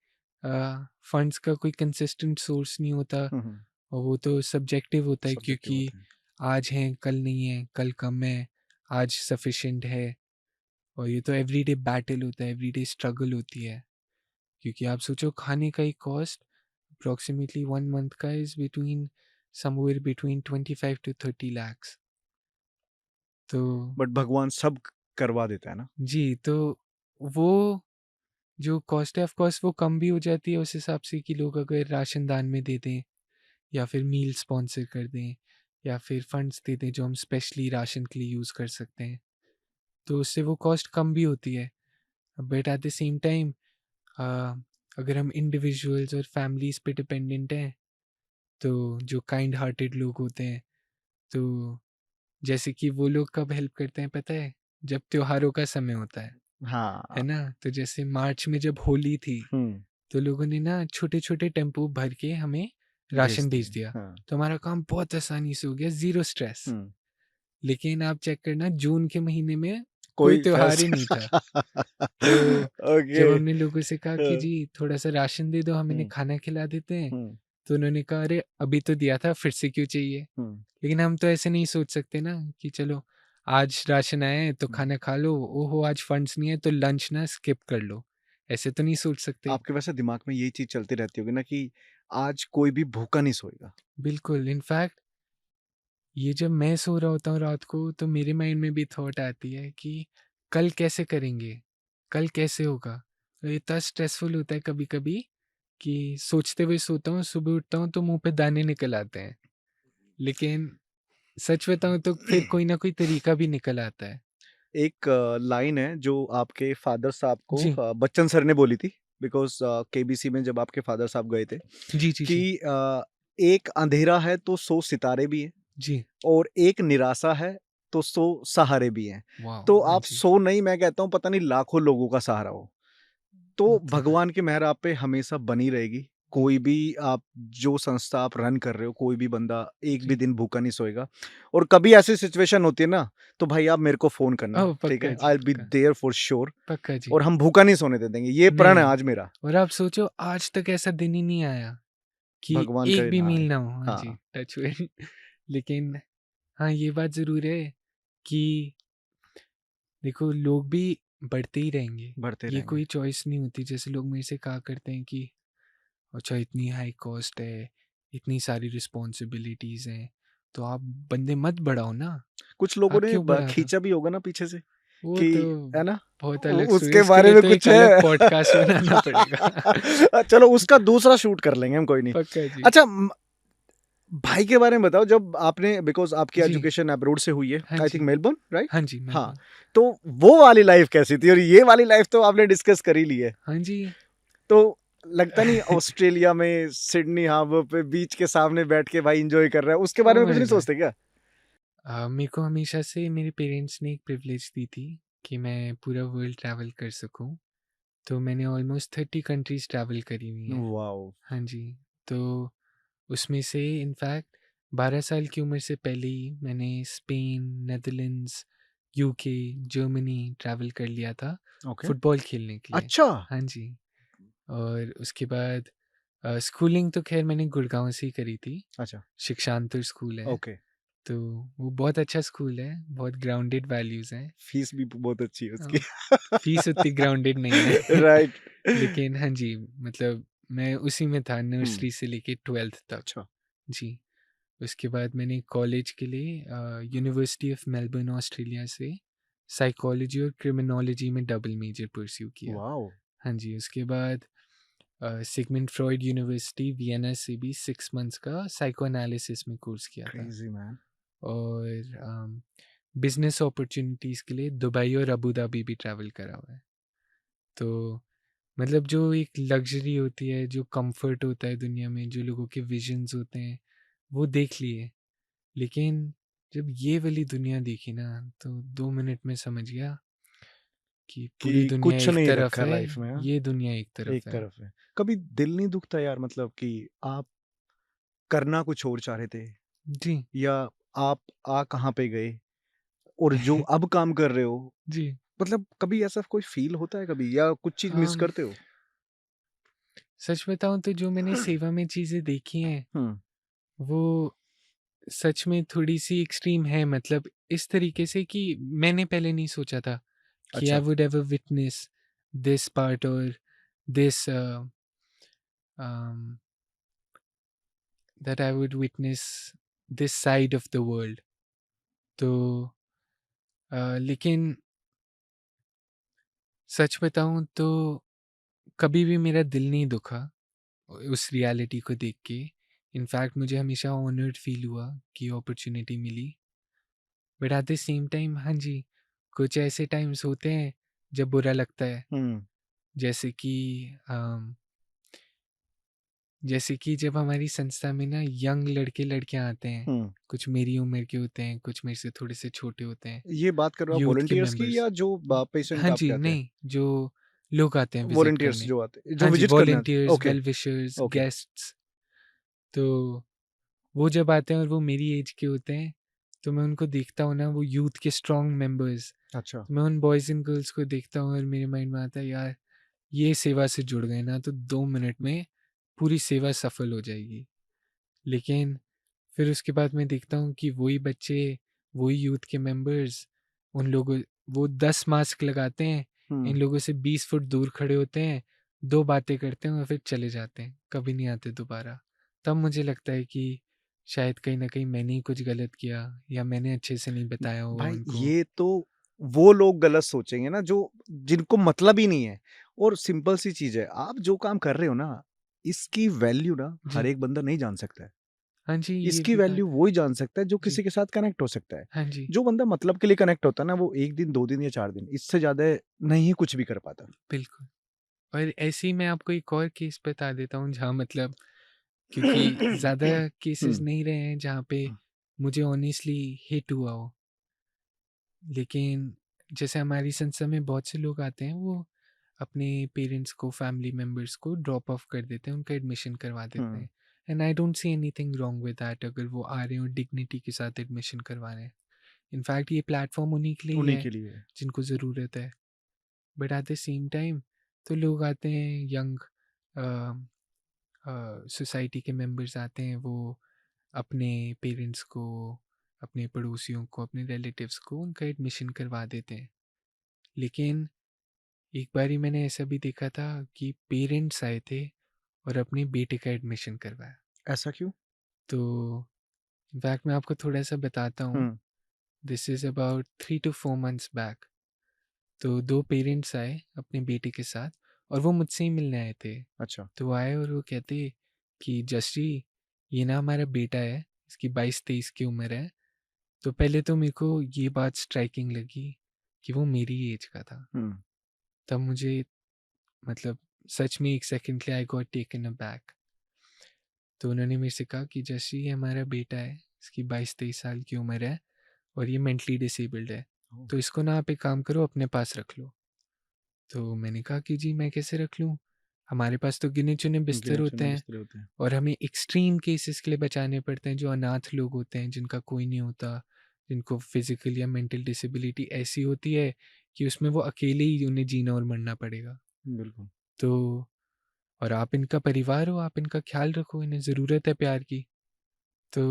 Speaker 2: फंड्स का कोई कंसिस्टेंट सोर्स नहीं होता,
Speaker 1: हुँ, हुँ।
Speaker 2: और वो तो सब्जेक्टिव होता है,
Speaker 1: सब्जेक्टिव
Speaker 2: क्योंकि
Speaker 1: होते हैं।
Speaker 2: आज है कल नहीं है, कल कम है, आज सफिशिएंट है। और ये तो एवरीडे बैटल होता है, एवरीडे स्ट्रगल होती है। क्योंकि आप सोचो खाने का ही कॉस्ट अप्रोक्सीमेटली 1 मंथ का is between somewhere between 25 to 30 lakhs. तो
Speaker 1: बट भगवान सब करवा देता है ना।
Speaker 2: जी, तो वो जो कॉस्ट है ऑफ कोर्स वो कम भी हो जाती है उस हिसाब से कि लोग अगर राशन दान में दे दें, या फिर मील स्पॉन्सर कर दें, या फिर फंड्स दे दें जो हम स्पेशली राशन के लिए यूज़ कर सकते हैं, तो उससे वो कॉस्ट कम भी होती है। But at the same time अगर हम इंडिविजुअल्स और फैमिलीज़ पे डिपेंडेंट हैं, तो जो काइंड हार्टेड लोग होते हैं, तो जैसे कि वो लोग कब हेल्प करते हैं पता है? जब त्योहारों का समय होता है
Speaker 1: हाँ।
Speaker 2: ना? तो जैसे मार्च में जब होली थी,
Speaker 1: हुँ,
Speaker 2: तो लोगों ने ना छोटे-छोटे टेम्पो भर के हमें
Speaker 1: भेज
Speaker 2: राशन भेज
Speaker 1: दिए।
Speaker 2: दिया।
Speaker 1: हाँ।
Speaker 2: तो हमारा काम बहुत आसानी से हो गया, ज़ीरो स्ट्रेस।
Speaker 1: हुँ।
Speaker 2: लेकिन आप चेक करना, जून के महीने में कोई
Speaker 1: कोई
Speaker 2: त्योहार ही
Speaker 1: फेस्ट
Speaker 2: नहीं था। तो
Speaker 1: ओके।
Speaker 2: जब हमने लोगों से कहा कि
Speaker 1: हाँ।
Speaker 2: जी थोड़ा-सा राशन दे दो, हम इन्हें
Speaker 1: हुँ,
Speaker 2: खाना खिला देते हैं,
Speaker 1: हुँ,
Speaker 2: तो उन्होंने कहा अरे अभी तो दिया था, फिर से क्यों चाहिए?
Speaker 1: हुँ,
Speaker 2: लेकिन हम तो ऐसे नहीं सोच सकते ना कि चलो आज राशन आया है तो
Speaker 1: हुँ।
Speaker 2: खाना खा लो, ओहो आज फंड्स नहीं है तो लंच ना स्किप कर लो। ऐसे तो नहीं सोच सकते।
Speaker 1: आपके वैसे दिमाग में यही चीज़ चलती रहती होगी ना कि आज कोई भी भूखा नहीं सोएगा।
Speaker 2: बिल्कुल, इनफैक्ट ये जब मैं सो रहा होता हूँ रात को तो मेरे माइंड में भी थॉट आती है कि कल कैसे करेंगे? कल कैसे होगा? तो इतना स्ट्रेसफुल होता है कभी-कभी कि सोचते हुए सोता हूँ, सुबह उठता हूँ तो मुँह पे दाने निकल आते हैं। लेकिन सच बताऊँ तो फिर कोई ना कोई तरीका भी निकल आता है।
Speaker 1: एक लाइन है जो आपके फादर साहब को
Speaker 2: जी।
Speaker 1: बच्चन सर ने बोली थी बिकॉज़ केबीसी में जब आपके फादर साहब गए थे
Speaker 2: जी, जी, जी।
Speaker 1: कि एक अंधेरा है तो 100 सितारे भी हैं
Speaker 2: जी।
Speaker 1: और एक निराशा है तो 100 सहारे भी हैं।
Speaker 2: वॉव!
Speaker 1: तो
Speaker 2: हाँ
Speaker 1: आप
Speaker 2: जी।
Speaker 1: 100 नहीं मैं कहता हूँ पता नहीं लाखों लोगों का सहारा हो। तो
Speaker 2: मतलब
Speaker 1: भगवान की मेहर आप पे हमेशा बनी रहेगी। कोई भी आप जो संस्था आप रन कर रहे हो, कोई भी बंदा एक भी
Speaker 2: जी।
Speaker 1: दिन भूखा नहीं सोएगा और कभी ऐसी सिचुएशन होती है ना, तो भाई आप मेरे को फ़ोन करना,
Speaker 2: ओह!
Speaker 1: ठीक
Speaker 2: पक्का
Speaker 1: है?
Speaker 2: जी,
Speaker 1: आई विल बी
Speaker 2: पक्का।
Speaker 1: देयर फॉर श्योर
Speaker 2: पक्का जी।
Speaker 1: और हम भूखा नहीं सोने दे देंगे। ये प्रण है
Speaker 2: नहीं,
Speaker 1: आज मेरा,
Speaker 2: और आप सोचो आज तक ऐसा दिन ही नहीं आया कि
Speaker 1: भगवान
Speaker 2: एक
Speaker 1: करे
Speaker 2: भी
Speaker 1: ना
Speaker 2: मील
Speaker 1: आए।
Speaker 2: ना हो। हाँ जी,
Speaker 1: हाँ,
Speaker 2: टच वुड। लेकिन हाँ, ये बात ज़रूर है कि देखो लोग भी बढ़ते ही रहेंगे।
Speaker 1: बढ़ते
Speaker 2: ये
Speaker 1: रहेंगे।
Speaker 2: कोई चॉइस नहीं होती। जैसे लोग मेरे से कहा करते हैं कि अच्छा इतनी हाई कॉस्ट है, इतनी सारी रिस्पॉन्सिबिलिटीज़ हैं, तो आप बंदे मत बढ़ाओ ना,
Speaker 1: कुछ लोगों
Speaker 2: आप
Speaker 1: ने
Speaker 2: क्यों
Speaker 1: ब
Speaker 2: बढ़ा रहे हो?
Speaker 1: खींचा भी होगा ना पीछे से
Speaker 2: वो
Speaker 1: कि
Speaker 2: तो
Speaker 1: है ना?
Speaker 2: बहुत
Speaker 1: उ
Speaker 2: अलग स्टोरी है,
Speaker 1: उसके
Speaker 2: उसके
Speaker 1: बारे
Speaker 2: लिए
Speaker 1: में
Speaker 2: तो
Speaker 1: कुछ
Speaker 2: एक अलग
Speaker 1: है।
Speaker 2: पॉडकास्ट बनाना पड़ेगा।
Speaker 1: चलो उसका दूसरा शूट कर लेंगे हम, कोई नहीं।
Speaker 2: पक्का जी।
Speaker 1: अच्छा भाई के बारे में बताओ जब आपने बिकॉज़ आपकी
Speaker 2: जी,
Speaker 1: एजुकेशन अब्रॉड से हुई है,
Speaker 2: हाँ
Speaker 1: आई थिंक
Speaker 2: जी।
Speaker 1: Melbourne, right?
Speaker 2: हाँ जी,
Speaker 1: हाँ,
Speaker 2: मेलबर्न।
Speaker 1: तो वो वाली लाइफ़ कैसी थी? और ये वाली लाइफ़ तो आपने डिस्कस कर ही ली है।
Speaker 2: हाँ जी।
Speaker 1: तो लगता नहीं ऑस्ट्रेलिया में सिडनी हार्बर पे बीच के सामने बैठ के भाई एन्जॉय कर रहा है, उसके बारे
Speaker 2: ओह
Speaker 1: में कुछ
Speaker 2: माय
Speaker 1: नहीं
Speaker 2: गॉड!
Speaker 1: सोचते क्या?
Speaker 2: मेरे को हमेशा से मेरे पेरेंट्स ने एक प्रिविलेज दी थी कि मैं पूरा वर्ल्ड ट्रैवल कर सकूं। तो मैंने ऑलमोस्ट 30 कंट्रीज ट्रैवल करी हुई हैं।
Speaker 1: वॉव!
Speaker 2: हाँ जी। तो उसमें से इनफैक्ट 12 साल की उम्र से पहले ही मैंने Spain, Netherlands, UK, Germany travel कर लिया था
Speaker 1: ओके।
Speaker 2: फुटबॉल खेलने के लिए।
Speaker 1: अच्छा!
Speaker 2: हाँ जी। और उसके बाद स्कूलिंग तो खैर मैंने गुड़गांव से ही करी थी।
Speaker 1: अच्छा,
Speaker 2: शिक्षांतर स्कूल है।
Speaker 1: ओके।
Speaker 2: तो वो बहुत अच्छा स्कूल है, बहुत ग्राउंडेड वैल्यूज़ हैं।
Speaker 1: फीस भी बहुत अच्छी है उसकी।
Speaker 2: अ, फीस उतनी ग्राउंडेड नहीं है।
Speaker 1: राइट।
Speaker 2: लेकिन हाँ जी, मतलब मैं उसी में था
Speaker 1: हुँ,
Speaker 2: नर्सरी से लेके 12th तक।
Speaker 1: अच्छा,
Speaker 2: जी, उसके बाद मैंने कॉलेज के लिए यूनिवर्सिटी ऑफ मेलबर्न ऑस्ट्रेलिया से साइकोलॉजी और क्रिमिनोलॉजी में डबल मेजर परस्यू किया।
Speaker 1: वॉव!
Speaker 2: हाँ जी, उसके बाद सिगमंड फ्रॉइड यूनिवर्सिटी वियना से भी 6 मंथ्स का साइको एनालिसिस में कोर्स किया था।
Speaker 1: Crazy man.
Speaker 2: और बिज़नेस अपॉर्च्युनिटीज़ के लिए दुबई और अबू धाबी भी ट्रैवल करा हुआ है। तो मतलब जो एक लग्ज़री होती है, जो कम्फ़र्ट होता है दुनिया में, जो लोगों के विज़न्स होते हैं, वो देख लिए। लेकिन जब ये वाली दुनिया देखी ना, तो 2 मिनट में समझ गया कि पूरी
Speaker 1: कि
Speaker 2: दुनिया
Speaker 1: कुछ
Speaker 2: एक
Speaker 1: नहीं
Speaker 2: तरफ
Speaker 1: रखा
Speaker 2: है,
Speaker 1: लाइफ़ में, हाँ?
Speaker 2: ये दुनिया एक
Speaker 1: एक
Speaker 2: तरफ है।
Speaker 1: तरफ है। कभी दिल नहीं दुखता यार मतलब कि आप करना कुछ और चाह रहे थे
Speaker 2: जी,
Speaker 1: या आप कहाँ पे गए? और जो अब काम कर रहे हो,
Speaker 2: जी।
Speaker 1: मतलब कभी ऐसा कोई फ़ील होता है कभी या कुछ चीज़ मिस
Speaker 2: अम,
Speaker 1: करते हो?
Speaker 2: सच बताऊँ तो जो मैंने सेवा में चीज़ें देखी हैं,
Speaker 1: हुँ,
Speaker 2: वो सच में थोड़ी-सी एक्सट्रीम है, मतलब इस तरीके से कि मैंने पहले नहीं सोचा था कि आई
Speaker 1: अच्छा।
Speaker 2: Would ever witness this part और this um, that I would witness this side of the world. तो लेकिन सच बताऊँ तो कभी भी मेरा दिल नहीं दुखा उस रियलिटी को देख के। इनफैक्ट मुझे हमेशा ऑनर्ड फील हुआ कि अपॉर्चुनिटी मिली। But at the same time हाँ जी, कुछ ऐसे टाइम्स होते हैं जब बुरा लगता है।
Speaker 1: हुँ,
Speaker 2: जैसे कि अम, जैसे कि जब हमारी संस्था में ना यंग लड़के-लड़कियाँ आते हैं,
Speaker 1: हुँ।
Speaker 2: कुछ मेरी उम्र के होते हैं, कुछ मेरे से थोड़े से छोटे होते हैं,
Speaker 1: ये बात कर रहे हो आप
Speaker 2: यूथ के
Speaker 1: वॉलंटियर्स की
Speaker 2: मेंबर्स।
Speaker 1: या जो पेशेंट
Speaker 2: हाँ
Speaker 1: आपके
Speaker 2: जी,
Speaker 1: आते हैं?
Speaker 2: नहीं, जो लोग आते हैं विज़िट
Speaker 1: वॉलंटियर्स
Speaker 2: करने।
Speaker 1: जो आते हैं, जो
Speaker 2: हाँ जी,
Speaker 1: विज़िट करने आते हैं।
Speaker 2: Volunteers,
Speaker 1: okay,
Speaker 2: well wishers,
Speaker 1: okay.
Speaker 2: Guests. तो वो जब आते हैं और वो मेरी एज के होते हैं, तो मैं उनको देखता हूँ ना, वो यूथ के स्ट्रॉन्ग मेंबर्स,
Speaker 1: अच्छा।
Speaker 2: तो मैं उन बॉयज़ एंड गर्ल्स को देखता हूँ और मेरे माइंड में आता है, यार, ये सेवा से जुड़ गए ना, तो 2 मिनट में पूरी सेवा सफल हो जाएगी। लेकिन फिर उसके बाद मैं देखता हूँ कि वही बच्चे, वही यूथ के मेंबर्स, उन लोगों वो 10 मास्क लगाते हैं,
Speaker 1: हुँ।
Speaker 2: इन लोगों से 20 फुट दूर खड़े होते हैं, 2 बातें करते हैं और फिर चले जाते हैं, कभी नहीं आते दोबारा। तब मुझे लगता है कि शायद कहीं न कहीं मैंने ही कुछ गलत किया या मैंने अच्छे से नहीं बताया होगा
Speaker 1: भाई
Speaker 2: उनको।
Speaker 1: ये तो वो लोग गलत सोचेंगे ना जो जिनको मतलब ही नहीं है और सिंपल सी चीज़ है, आप जो काम कर रहे हो ना, इसकी वैल्यू ना हर
Speaker 2: जी।
Speaker 1: एक बंदा नहीं जान सकता है।
Speaker 2: हाँ जी, ये
Speaker 1: इसकी
Speaker 2: भी बात
Speaker 1: वैल्यू वो ही जान सकता है जो
Speaker 2: जी।
Speaker 1: किसी के साथ कनेक्ट हो सकता है।
Speaker 2: हाँ जी,
Speaker 1: जो बंदा मतलब के लिए कनेक्ट होता है ना, वो 1 दिन, 2 दिन या 4 दिन, इससे ज़्यादा नहीं कुछ भी कर पाता।
Speaker 2: बिल्कुल। और ऐसे ही मैं आपको एक और केस बता देता हूँ जहाँ मतलब, क्योंकि ज़्यादा केसेस
Speaker 1: हुँ,
Speaker 2: नहीं रहे हैं जहाँ पे मुझे ऑनेस्टली हिट हुआ हो। लेकिन जैसे हमारी संस्था में बहुत से लोग आते हैं, वो अपने पेरेंट्स को, फैमिली मेंबर्स को ड्रॉप ऑफ कर देते हैं, उनका एडमिशन करवा देते
Speaker 1: हुँ,
Speaker 2: हैं। And I don't see anything wrong with that, अगर वो आ रहे हो डिग्निटी के साथ एडमिशन करवा रहे हैं। इनफैक्ट ये प्लेटफ़ॉर्म उन्हीं के लिए ही
Speaker 1: उन्हीं
Speaker 2: है
Speaker 1: के लिए।
Speaker 2: जिनको ज़रूरत है। But at the same time तो लोग आते हैं, यंग सोसाइटी के मेंबर्स आते हैं, वो अपने पेरेंट्स को, अपने पड़ोसियों को, अपने रिलेटिव्स को उनका एडमिशन करवा देते हैं। लेकिन एक बारी मैंने ऐसा भी देखा था कि पेरेंट्स आए थे और अपने बेटे का एडमिशन करवाया।
Speaker 1: ऐसा क्यों?
Speaker 2: तो इनफैक्ट मैं आपको थोड़ा सा बताता हूँ।
Speaker 1: हुँ,
Speaker 2: this is about 3 to 4 months back. तो 2 पेरेंट्स आए अपने बेटे के साथ और वो मुझसे ही मिलने आए थे।
Speaker 1: अच्छा।
Speaker 2: तो वो आए और वो कहते कि जस्टी, ये ना हमारा बेटा है, इसकी 22-23 की उम्र है। तो पहले तो मेरे को ये बात स्ट्राइकिंग लगी कि वो मेरी एज का था।
Speaker 1: हुँ,
Speaker 2: तब मुझे, मतलब, सच में 1 सेकंड के लिए आई गॉट टेकन अबैक। तो उन्होंने मेरे से कहा कि जैसे ये हमारा बेटा है, इसकी 22-23 साल की उम्र है और ये मेंटली डिसेबल्ड है।
Speaker 1: ओह!
Speaker 2: तो इसको ना आप एक काम करो, अपने पास रख लो। तो मैंने कहा कि जी मैं कैसे रख लूँ? हमारे पास तो गिने-चुने बिस्तर होते
Speaker 1: गिने-चुने
Speaker 2: हैं
Speaker 1: बिस्तरे होते हैं।
Speaker 2: और हमें एक्सट्रीम केसेस के लिए बचाने पड़ते हैं, जो अनाथ लोग होते हैं, जिनका कोई नहीं होता, जिनको फिज़िकल या मेंटल डिसेबिलिटी ऐसी होती है कि उसमें वो अकेले ही उन्हें जीना और मरना पड़ेगा।
Speaker 1: बिल्कुल।
Speaker 2: तो और आप इनका परिवार हो, आप इनका ख़्याल रखो, इन्हें ज़रूरत है प्यार की। तो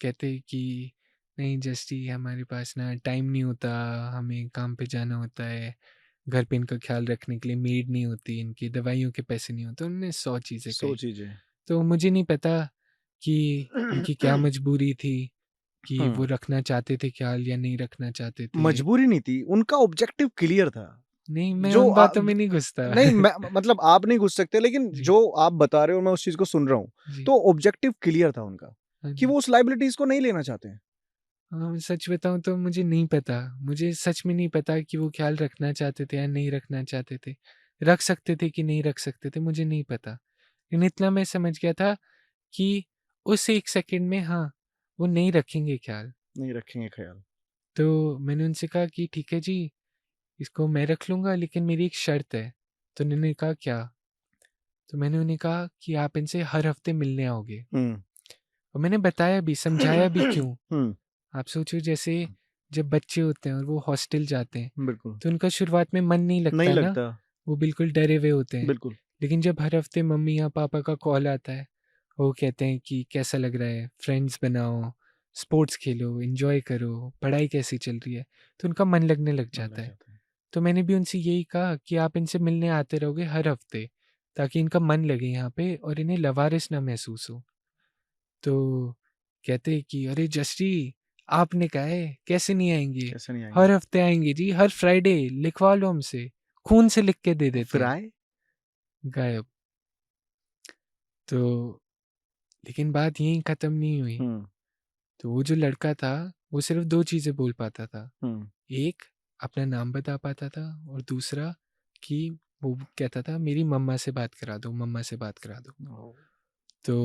Speaker 2: कहते कि नहीं जस्टी, हमारे पास ना टाइम नहीं होता, हमें काम पे जाना होता है, घर पे इनका ख़्याल रखने के लिए मेड नहीं होती, इनकी दवाइयों के पैसे नहीं होते, उन्होंने 100 चीज़ें
Speaker 1: 100
Speaker 2: कही।
Speaker 1: चीज़ें।
Speaker 2: तो मुझे नहीं पता कि उनकी क्या मजबूरी थी, कि वो
Speaker 1: हुँ,
Speaker 2: रखना चाहते थे ख़्याल या नहीं रखना चाहते थे।
Speaker 1: मजबूरी नहीं थी, उनका ऑब्जेक्टिव क्लियर था।
Speaker 2: नहीं, मैं
Speaker 1: जो
Speaker 2: उन बातों में नहीं घुसता।
Speaker 1: नहीं मैं मतलब आप नहीं घुस सकते लेकिन
Speaker 2: जी,
Speaker 1: जो आप बता रहे हो मैं उस चीज़ को सुन रहा हूँ।
Speaker 2: जी,
Speaker 1: तो ऑब्जेक्टिव क्लियर था उनका,
Speaker 2: हाँ
Speaker 1: कि
Speaker 2: जी।
Speaker 1: वो उस लायबिलिटीज़ को नहीं लेना चाहते हैं।
Speaker 2: हाँ, सच बताऊँ तो मुझे नहीं पता। मुझे सच में नहीं पता कि वो ख़्याल रखना चाहते थे या नहीं रखना चाहते थे। रख सकते थे कि नहीं रख सकते थे, मुझे नहीं पता। लेकिन इतना मैं समझ गया था कि उस 1 सेकंड में हाँ, वो नहीं रखेंगे ख़्याल।
Speaker 1: नहीं रखेंगे ख़्याल।
Speaker 2: तो मैंने उनसे कहा कि ठीक है जी, इसको मैं रख लूँगा लेकिन मेरी एक शर्त है। तो उन्होंने कहा क्या? तो मैंने उन्हें कहा कि आप इनसे हर हफ़्ते मिलने आओगे।
Speaker 1: हुँ।
Speaker 2: और मैंने बताया भी, समझाया भी क्यों।
Speaker 1: हुँ,
Speaker 2: आप सोचो, जैसे जब बच्चे होते हैं और वो हॉस्टल जाते हैं
Speaker 1: बिल्कुल,
Speaker 2: तो उनका शुरुआत में मन नहीं
Speaker 1: नहीं
Speaker 2: लगता ना,
Speaker 1: लगता,
Speaker 2: वो बिल्कुल डरे हुए होते हैं।
Speaker 1: बिल्कुल।
Speaker 2: लेकिन जब हर हफ्ते मम्मी या पापा का कॉल आता है, वो कहते हैं कि कैसा लग रहा है, फ्रेंड्स बनाओ, स्पोर्ट्स खेलो, एंजॉय करो, पढ़ाई कैसी चल रही है, तो उनका मन लगने लग
Speaker 1: मन लग
Speaker 2: जाता है।
Speaker 1: जाता है।
Speaker 2: तो मैंने भी उनसे यही कहा कि आप इनसे मिलने आते रहोगे हर हफ्ते, ताकि इनका मन लगे यहाँ पे और इन्हें लवारिस ना महसूस हो। तो कहते कि अरे जस्टी, आपने कहा है कैसे नहीं आएंगे,
Speaker 1: कैसे नहीं आएँगे?
Speaker 2: हर हफ्ते आएंगे जी, हर फ्राइडे, लिखवा लो हमसे, खून से लिख के दे देते
Speaker 1: फिर
Speaker 2: हैं।
Speaker 1: आए?
Speaker 2: गायब। तो लेकिन बात यहीं ख़त्म नहीं हुई।
Speaker 1: हुँ,
Speaker 2: तो वो जो लड़का था, वो सिर्फ़ 2 चीज़ें बोल पाता था।
Speaker 1: हुँ।
Speaker 2: एक, अपना नाम बता पाता था, और दूसरा कि वो कहता था मेरी मम्मा से बात करा दो, मम्मा से बात करा दो।
Speaker 1: ओह!
Speaker 2: तो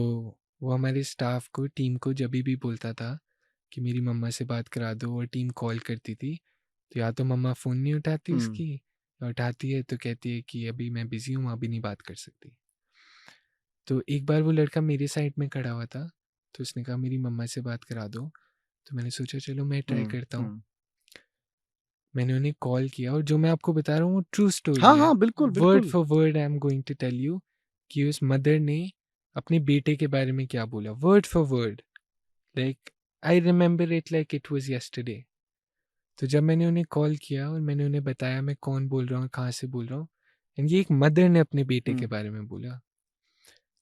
Speaker 2: वो हमारे स्टाफ़ को, टीम को जभी भी बोलता था कि मेरी मम्मा से बात करा दो, और टीम कॉल करती थी, तो या तो मम्मा फ़ोन नहीं उठाती
Speaker 1: हुँ,
Speaker 2: उसकी, या उठाती है तो कहती है कि अभी मैं बिज़ी हूँ, अभी नहीं बात कर सकती। तो एक बार वो लड़का मेरे साइड में खड़ा हुआ था, तो उसने कहा मेरी मम्मा से बात करा दो। तो मैंने सोचा चलो मैं ट्राई
Speaker 1: हुँ,
Speaker 2: करता हूँ।
Speaker 1: हुँ।
Speaker 2: मैंने उन्हें कॉल किया, और जो मैं आपको बता रहा हूँ वो ट्रू स्टोरी
Speaker 1: हाँ,
Speaker 2: है।
Speaker 1: हाँ, बिल्कुल,
Speaker 2: वर्ड
Speaker 1: बिल्कुल।
Speaker 2: For word I am going to tell you कि उस मदर ने अपने बेटे के बारे में क्या बोला, word for word, like I remember it like it was yesterday. तो जब मैंने उन्हें कॉल किया और मैंने उन्हें बताया मैं कौन बोल रहा हूँ, कहाँ से बोल रहा हूँ, एंड ये एक मदर ने अपने बेटे के
Speaker 1: हुँ।
Speaker 2: बारे में बोला।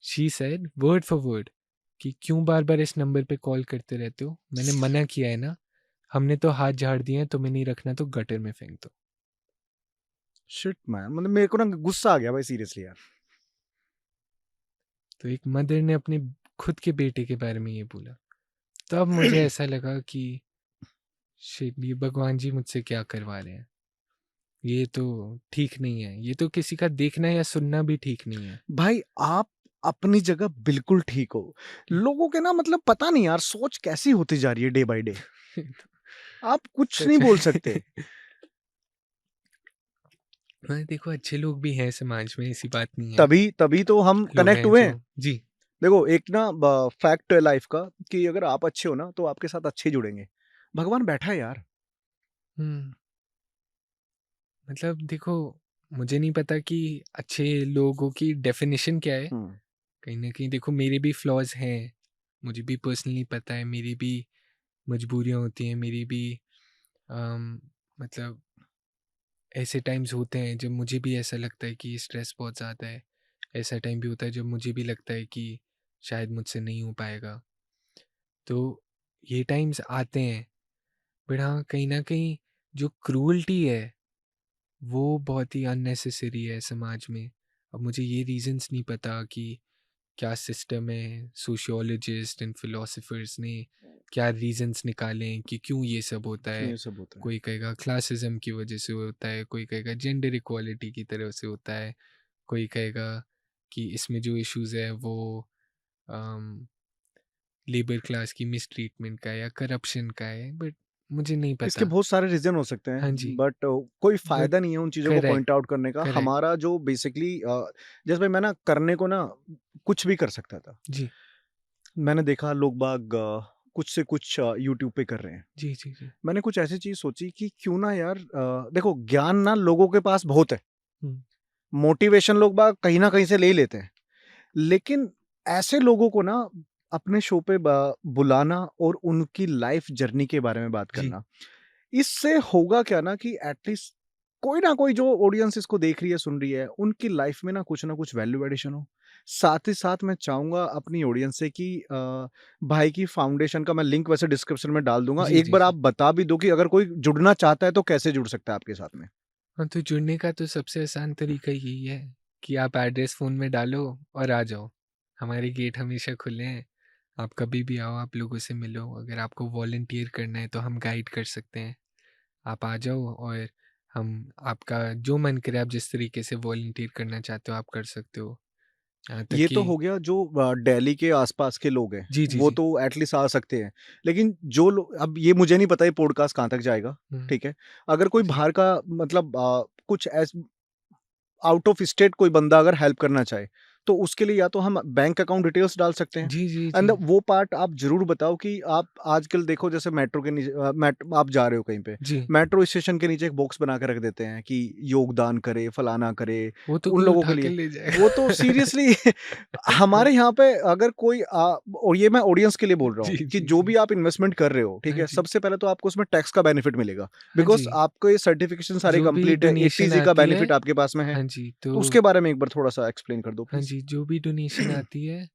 Speaker 2: She said word for word कि क्यों बार बार इस नंबर पे कॉल करते रहते हो, मैंने मना किया है ना, हमने तो हाथ झाड़ दिए हैं, तुम्हें नहीं रखना तो गटर में फेंक दो।
Speaker 1: Shit man! मतलब मेरे को ना गुस्सा आ गया भाई सीरियसली यार।
Speaker 2: तो एक मदर ने अपने खुद के बेटे के बारे में ये बोला। तब मुझे ऐसा लगा कि शिट, ये भगवान जी मुझसे क्या करवा रहे हैं, ये तो ठीक नहीं है, ये तो किसी का देखना या सुनना भी ठीक नहीं है।
Speaker 1: भाई आप अपनी जगह बिल्कुल ठीक हो। लोगों के ना मतलब पता नहीं यार सोच कैसी होती जा रही है डे बाय डे। आप कुछ नहीं
Speaker 2: सच
Speaker 1: बोल
Speaker 2: में।
Speaker 1: सकते।
Speaker 2: हाँ, देखो अच्छे लोग भी हैं समाज में, ऐसी बात नहीं है।
Speaker 1: तभी तभी तो हम
Speaker 2: लोग
Speaker 1: कनेक्ट
Speaker 2: हैं
Speaker 1: हुए
Speaker 2: जो,
Speaker 1: हैं।
Speaker 2: जी।
Speaker 1: देखो एक ना फैक्ट है लाइफ का कि अगर आप अच्छे हो ना तो आपके साथ अच्छे जुड़ेंगे। भगवान बैठा है यार।
Speaker 2: हम्म। मतलब देखो, मुझे नहीं पता कि अच्छे लोगों की डेफिनेशन क्या है।
Speaker 1: हुँ।
Speaker 2: कहीं ना कहीं देखो मेरे भी फ्लॉज हैं, मुझे भी पर्सनली पता है, मेरी भी मजबूरियां होती हैं, मेरी भी अम, मतलब ऐसे टाइम्स होते हैं जब मुझे भी ऐसा लगता है कि स्ट्रेस बहुत ज़्यादा है। ऐसा टाइम भी होता है जब मुझे भी लगता है कि शायद मुझसे नहीं हो पाएगा। तो ये टाइम्स आते हैं, बट हाँ कहीं ना कहीं जो क्रूअल्टी है वो बहुत ही अननेसेसरी है समाज में। अब मुझे ये रीजंस नहीं पता कि क्या सिस्टम है, सोशियोलॉजिस्ट एंड फिलोसफर्स ने क्या रीजंस निकाले हैं कि क्यों ये सब होता
Speaker 1: क्यों
Speaker 2: है।
Speaker 1: ये सब होता है?
Speaker 2: कोई कहेगा क्लासिज्म की वजह से होता है, कोई कहेगा जेंडर इक्वालिटी की तरह से होता है, कोई कहेगा कि इसमें जो इश्यूज है वो लेबर क्लास की मिसट्रीटमेंट का है या करप्शन का है, बट मुझे नहीं
Speaker 1: इसके
Speaker 2: पता।
Speaker 1: बहुत सारे रीज़न हो सकते
Speaker 2: हाँ
Speaker 1: हैं
Speaker 2: जी।
Speaker 1: बट कोई
Speaker 2: बट
Speaker 1: फ़ायदा नहीं है उन चीज़ों को
Speaker 2: करेक्ट,
Speaker 1: पॉइंट आउट करने का।
Speaker 2: करेक्ट।
Speaker 1: हमारा जो बेसिकली जैसे भाई मैं ना करने को ना कुछ भी कर सकता था।
Speaker 2: जी,
Speaker 1: मैंने देखा लोग बाग कुछ से कुछ यूट्यूब पे कर रहे हैं।
Speaker 2: जी, जी, जी।
Speaker 1: मैंने कुछ ऐसी चीज़ सोची कि क्यों ना यार देखो ज्ञान ना लोगों के पास बहुत है।
Speaker 2: हुँ,
Speaker 1: मोटिवेशन लोग बाग कहीं न कहीं से ले ही लेते हैं। लेकिन ऐसे लोगों को ना अपने शो पे बुलाना और उनकी लाइफ़ जर्नी के बारे में बात
Speaker 2: जी,
Speaker 1: करना। इससे होगा क्या ना कि एटलीस्ट कोई ना कोई जो ऑडियंस इसको देख रही है, सुन रही है, उनकी लाइफ में ना कुछ वैल्यू एडिशन हो। साथ ही साथ मैं चाहूँगा अपनी ऑडियंस से कि भाई की फाउंडेशन का मैं लिंक वैसे डिस्क्रिप्शन में डाल दूँगा।
Speaker 2: जी,
Speaker 1: एक
Speaker 2: जी,
Speaker 1: बार आप
Speaker 2: जी।
Speaker 1: बता भी दो कि अगर कोई जुड़ना चाहता है तो कैसे जुड़ सकता है आपके साथ में?
Speaker 2: हाँ, तो जुड़ने का तो सबसे आसान तरीका यही है कि आप एड्रेस फ़ोन में डालो और आ जाओ। हमारे गेट हमेशा खुले हैं। आप कभी भी आओ, आप लोगों से मिलो। अगर आपको वॉलंटियर करना है तो हम गाइड कर सकते हैं। आप आ जाओ, और हम आपका जो मन करे आप जिस तरीके से वॉलंटियर करना चाहते हो आप कर सकते हो। यहाँ तक
Speaker 1: ये तो
Speaker 2: कि
Speaker 1: हो गया जो दिल्ली के आस-पास के लोग हैं,
Speaker 2: जी, जी,
Speaker 1: वो
Speaker 2: जी।
Speaker 1: तो एटलीस्ट आ सकते हैं। लेकिन जो लोग अब ये मुझे नहीं पता ये पॉडकास्ट कहाँ तक जाएगा,
Speaker 2: हुँ,
Speaker 1: ठीक है? अगर कोई
Speaker 2: जी,
Speaker 1: बाहर का मतलब कुछ आउट ऑफ स्टेट कोई बंदा अगर हेल्प करना चाहे, तो उसके लिए या तो हम बैंक अकाउंट डिटेल्स डाल सकते हैं,
Speaker 2: जी, जी,
Speaker 1: एंड
Speaker 2: जी।
Speaker 1: वो पार्ट आप ज़रूर बताओ कि आप आजकल देखो जैसे मेट्रो के नीचे आप जा रहे हो कहीं पे,
Speaker 2: जी,
Speaker 1: मेट्रो स्टेशन के नीचे एक बॉक्स बना के रख देते हैं कि योगदान करे, फलाना करे,
Speaker 2: वो तो
Speaker 1: उन
Speaker 2: कोई
Speaker 1: लोगों के
Speaker 2: उठा के
Speaker 1: लिए।
Speaker 2: ले
Speaker 1: वो तो
Speaker 2: जाएगा।
Speaker 1: सीरियसली हमारे यहाँ पे अगर कोई और ये मैं ऑडियंस के लिए बोल रहा
Speaker 2: जी,
Speaker 1: हूँ कि
Speaker 2: जी,
Speaker 1: जो
Speaker 2: जी।
Speaker 1: भी आप इन्वेस्टमेंट कर रहे हो, ठीक
Speaker 2: हाँ
Speaker 1: है?
Speaker 2: जी।
Speaker 1: सबसे पहले तो आपको उसमें टैक्स का बेनिफिट मिलेगा,
Speaker 2: हाँ
Speaker 1: बिकॉज़
Speaker 2: जी,
Speaker 1: आपको ये सर्टिफिकेशन सारे
Speaker 2: जो भी
Speaker 1: कंप्लीट है,
Speaker 2: डोनेशन
Speaker 1: 80G का
Speaker 2: आती है,
Speaker 1: बेनिफिट आपके पास में है।
Speaker 2: हाँ जी,
Speaker 1: तो
Speaker 2: तो
Speaker 1: उसके बारे में एक बार थोड़ा-सा एक्सप्लेन कर दो
Speaker 2: हाँ
Speaker 1: प्लीज़।
Speaker 2: जी, जो भी डोनेशन आती है,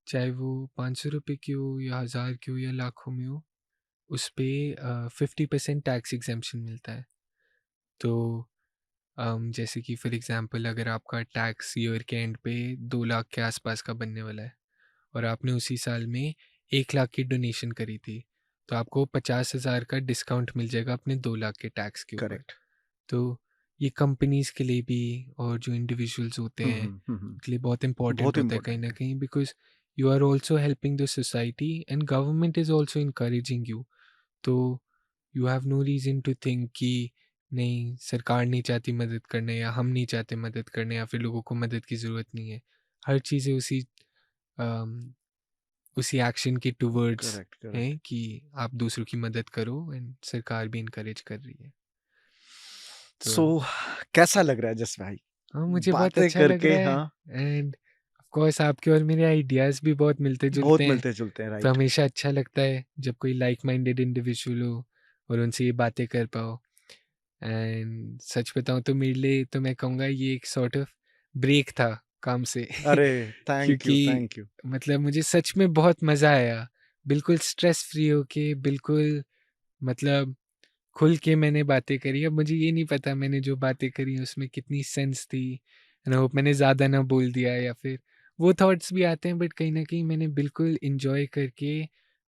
Speaker 2: चाहे वो ₹500 की हो या 1000 की हो या लाखों में हो, उस पे 50% टैक्स एग्ज़ेम्पशन मिलता है। तो जैसे कि फॉर एग्ज़ाम्पल अगर आपका टैक्स ईयर के एंड पे 2 लाख के आसपास का बनने वाला है और आपने उसी साल में 1 लाख की डोनेशन करी थी, तो आपको 50,000 का डिस्काउंट मिल जाएगा अपने 2 लाख के टैक्स के ऊपर।
Speaker 1: करेक्ट।
Speaker 2: तो ये कंपनीज़ के लिए भी और जो इंडिविजुअल्स होते
Speaker 1: हुँ,
Speaker 2: हैं,
Speaker 1: हुँ, हुँ, हुँ।
Speaker 2: उनके लिए बहुत इम्पोर्टेंट
Speaker 1: बहुत
Speaker 2: होता है कहीं
Speaker 1: इम्पोर्टेंट
Speaker 2: न
Speaker 1: है।
Speaker 2: कहीं because you are also helping the society and government is also encouraging you. तो you have no reason to think कि नहीं सरकार नहीं चाहती मदद करने या हम नहीं चाहते मदद करने या फिर लोगों को मदद की ज़रूरत नहीं है। हर चीज़ें अम, उसी एक्शन के टुवर्ड्स
Speaker 1: करेक्ट, करेक्ट।
Speaker 2: हैं कि आप दूसरों की मदद करो एंड सरकार भी एनकरेज कर रही है। तो
Speaker 1: सो कैसा लग रहा है जस भाई?
Speaker 2: हाँ, मुझे बहुत
Speaker 1: बातें
Speaker 2: अच्छा लग
Speaker 1: करके
Speaker 2: रहा है
Speaker 1: हाँ,
Speaker 2: एंड ऑफ कोर्स आपके और मेरे आइडियाज़ भी बहुत मिलते-जुलते
Speaker 1: बहुत
Speaker 2: हैं,
Speaker 1: मिलते-जुलते हैं,
Speaker 2: तो
Speaker 1: राइट?
Speaker 2: हमेशा अच्छा लगता है जब कोई लाइक माइंडेड इंडिविजुअल हो और उनसे ये बातें कर पाओ। एंड सच बताऊँ तो मेरे लिए तो मैं कहूँगा ये एक सॉर्ट ऑफ ब्रेक था काम से
Speaker 1: अरे! थैंक यू,
Speaker 2: क्योंकि
Speaker 1: थैंक यू।
Speaker 2: मतलब मुझे सच में बहुत मज़ा आया। बिल्कुल स्ट्रेस फ्री होके बिल्कुल मतलब खुल के मैंने बातें करी। अब मुझे ये नहीं पता मैंने जो बातें करी उसमें कितनी सेंस थी एंड आई होप मैंने ज़्यादा ना बोल दिया या फिर वो थॉट्स भी आते हैं बट कहीं न कहीं मैंने बिल्कुल एन्जॉय करके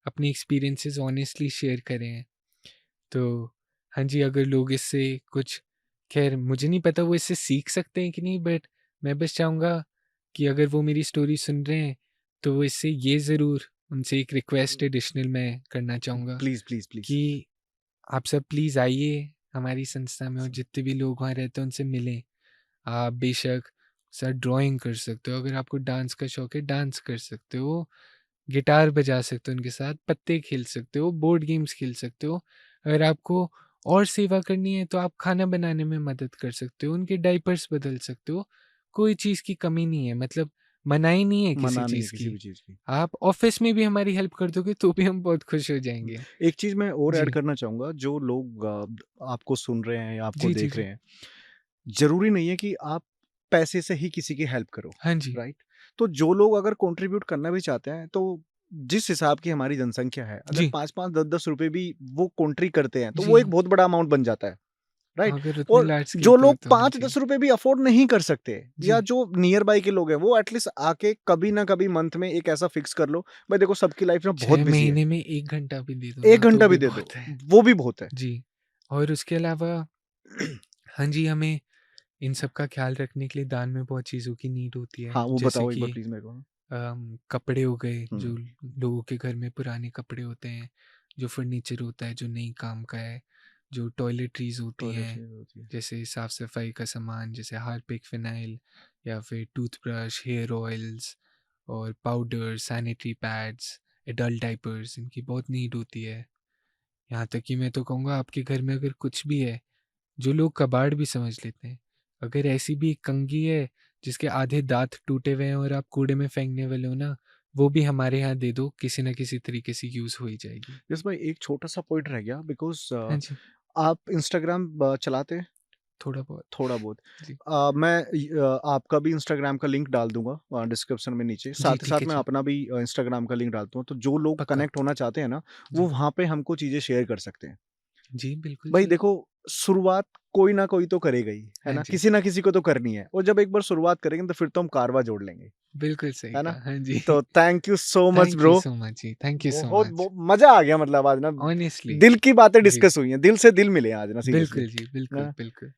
Speaker 2: अपने एक्सपीरियंसेस ऑनेस्टली शेयर करे हैं। तो हाँ जी, अगर लोग इससे कुछ ख़ैर मुझे नहीं पता वो इससे सीख सकते हैं कि नहीं बट मैं बस चाहूँगा कि अगर वो मेरी स्टोरी सुन रहे हैं, तो वो इससे ये ज़रूर उनसे एक रिक्वेस्ट एडिशनल मैं करना चाहूँगा
Speaker 1: प्लीज़, प्लीज़, प्लीज़।
Speaker 2: कि आप सब प्लीज़ आइए हमारी संस्था में और जितने भी लोग वहाँ रहते हैं उनसे मिलें। आप बेशक सर ड्राइंग कर सकते हो, अगर आपको डांस का शौक है डांस कर सकते हो, गिटार बजा सकते हो उनके साथ, पत्ते खेल सकते हो, बोर्ड गेम्स खेल सकते हो। अगर आपको और सेवा करनी है तो आप खाना बनाने में मदद कर सकते हो, उनके डायपर्स बदल सकते हो। कोई चीज़ की कमी नहीं है मतलब मनाही नहीं है किसी
Speaker 1: मना नहीं है
Speaker 2: चीज़
Speaker 1: किसी
Speaker 2: की।
Speaker 1: भी चीज़ की।
Speaker 2: आप ऑफ़िस में भी हमारी हेल्प कर दोगे तो भी हम बहुत खुश हो
Speaker 1: हुँ,
Speaker 2: जाएँगे।
Speaker 1: एक चीज़ मैं और ऐड
Speaker 2: जी।
Speaker 1: करना चाहूँगा, जो लोग आपको सुन रहे हैं या आपको
Speaker 2: जी, जी,
Speaker 1: देख
Speaker 2: जी।
Speaker 1: रहे हैं, ज़रूरी नहीं है कि आप पैसे से ही किसी की हेल्प करो,
Speaker 2: हाँ जी।
Speaker 1: राइट? तो जो लोग अगर कंट्रीब्यूट करना भी चाहते हैं, तो जिस हिसाब की हमारी जनसँख्या है, अगर
Speaker 2: जी,
Speaker 1: 5-5, 10-10 रुपए भी वो कंट्री करते हैं, तो वो एक
Speaker 2: जी।
Speaker 1: बहुत बड़ा अमाउंट बन जाता है। राइट?
Speaker 2: अगर उतने
Speaker 1: और
Speaker 2: लार्ज स्केल
Speaker 1: जो
Speaker 2: पे हो
Speaker 1: लोग
Speaker 2: तो हाँ जी।
Speaker 1: 5-10 रुपए भी अफ़ोर्ड नहीं कर सकते या
Speaker 2: जी।
Speaker 1: जो नियर बाय के लोग हैं, वो एटलीस्ट आके कभी ना कभी मंथ में एक ऐसा फिक्स कर लो, भाई देखो सबकी लाइफ ना बहुत
Speaker 2: 6
Speaker 1: बिज़ी है,
Speaker 2: महीने में 1 घंटा भी दे दो
Speaker 1: 1
Speaker 2: ना तो
Speaker 1: घंटा भी
Speaker 2: भी
Speaker 1: दे दो,
Speaker 2: बहुत है।
Speaker 1: वो भी बहुत है।
Speaker 2: जी, और उसके अलावा हाँ जी, हमें इन सब का ख़्याल रखने के लिए दान में बहुत चीज़ों की नीड होती है।
Speaker 1: हाँ, वो
Speaker 2: जैसे
Speaker 1: बताओ एक बार
Speaker 2: कि
Speaker 1: प्लीज़ मेरे को?
Speaker 2: कपड़े हो गए,
Speaker 1: हुँ,
Speaker 2: जो लोगों के घर में पुराने कपड़े होते हैं, जो फर्नीचर होता है, जो नहीं काम का है, जो टॉयलेटरीज़ होती हैं,
Speaker 1: टॉयलेटरी होती है।
Speaker 2: जैसे साफ-सफाई का सामान, जैसे हार्पिक, फ़िनाइल या फिर टूथब्रश, हेयर ऑयल्स और powder, sanitary pads, adult diapers, इनकी बहुत नीड होती है। यहाँ तक कि मैं तो कहूँगा आपके घर में अगर कुछ भी है, जो लोग कबाड़ भी समझ लेते हैं, अगर ऐसी भी एक कंघी है जिसके आधे दाँत टूटे हुए हैं और आप कूड़े में फेंकने वाले हो ना, वो भी हमारे यहाँ दे दो, किसी न किसी तरीके से यूज़ हो ही जाएगी।
Speaker 1: यस भाई, एक छोटा-सा पॉइंट रह गया, बिकॉज़
Speaker 2: हाँ जी,
Speaker 1: आप इंस्टाग्राम चलाते हैं?
Speaker 2: थोड़ा बहुत।
Speaker 1: थोड़ा बहुत।
Speaker 2: जी।
Speaker 1: आपका भी इंस्टाग्राम का लिंक डाल दूँगा डिस्क्रिप्शन में नीचे।
Speaker 2: जी,
Speaker 1: साथ ही
Speaker 2: ठीक
Speaker 1: साथ
Speaker 2: है
Speaker 1: मैं
Speaker 2: जी,
Speaker 1: अपना भी इंस्टाग्राम का लिंक डालता हूँ, तो जो लोग
Speaker 2: पक्का।
Speaker 1: कनेक्ट होना चाहते हैं ना, वो
Speaker 2: जी।
Speaker 1: वहाँ पे हमको चीज़ें शेयर कर सकते हैं।
Speaker 2: जी, बिल्कुल
Speaker 1: भाई
Speaker 2: सही।
Speaker 1: देखो, शुरुआत कोई ना कोई तो करेगा ही, है
Speaker 2: हाँ
Speaker 1: ना?
Speaker 2: जी,
Speaker 1: किसी ना किसी को तो करनी है, और जब एक बार शुरुआत करेंगे तो फिर तो हम कारवां जोड़ लेंगे,
Speaker 2: बिल्कुल सही
Speaker 1: है ना?
Speaker 2: कहा। हाँ जी।
Speaker 1: तो thank you so much
Speaker 2: thank you
Speaker 1: bro.
Speaker 2: So much जी, थैंक यू सो
Speaker 1: बहुत
Speaker 2: मच।
Speaker 1: मज़ा आ गया, मतलब आज ना
Speaker 2: ऑनेस्टली
Speaker 1: दिल की बातें
Speaker 2: जी,
Speaker 1: डिस्कस हुई हैं, दिल से दिल मिले आज ना सीरियसली,
Speaker 2: बिल्कुल जी,
Speaker 1: है
Speaker 2: बिल्कुल,
Speaker 1: ना?
Speaker 2: बिल्कुल।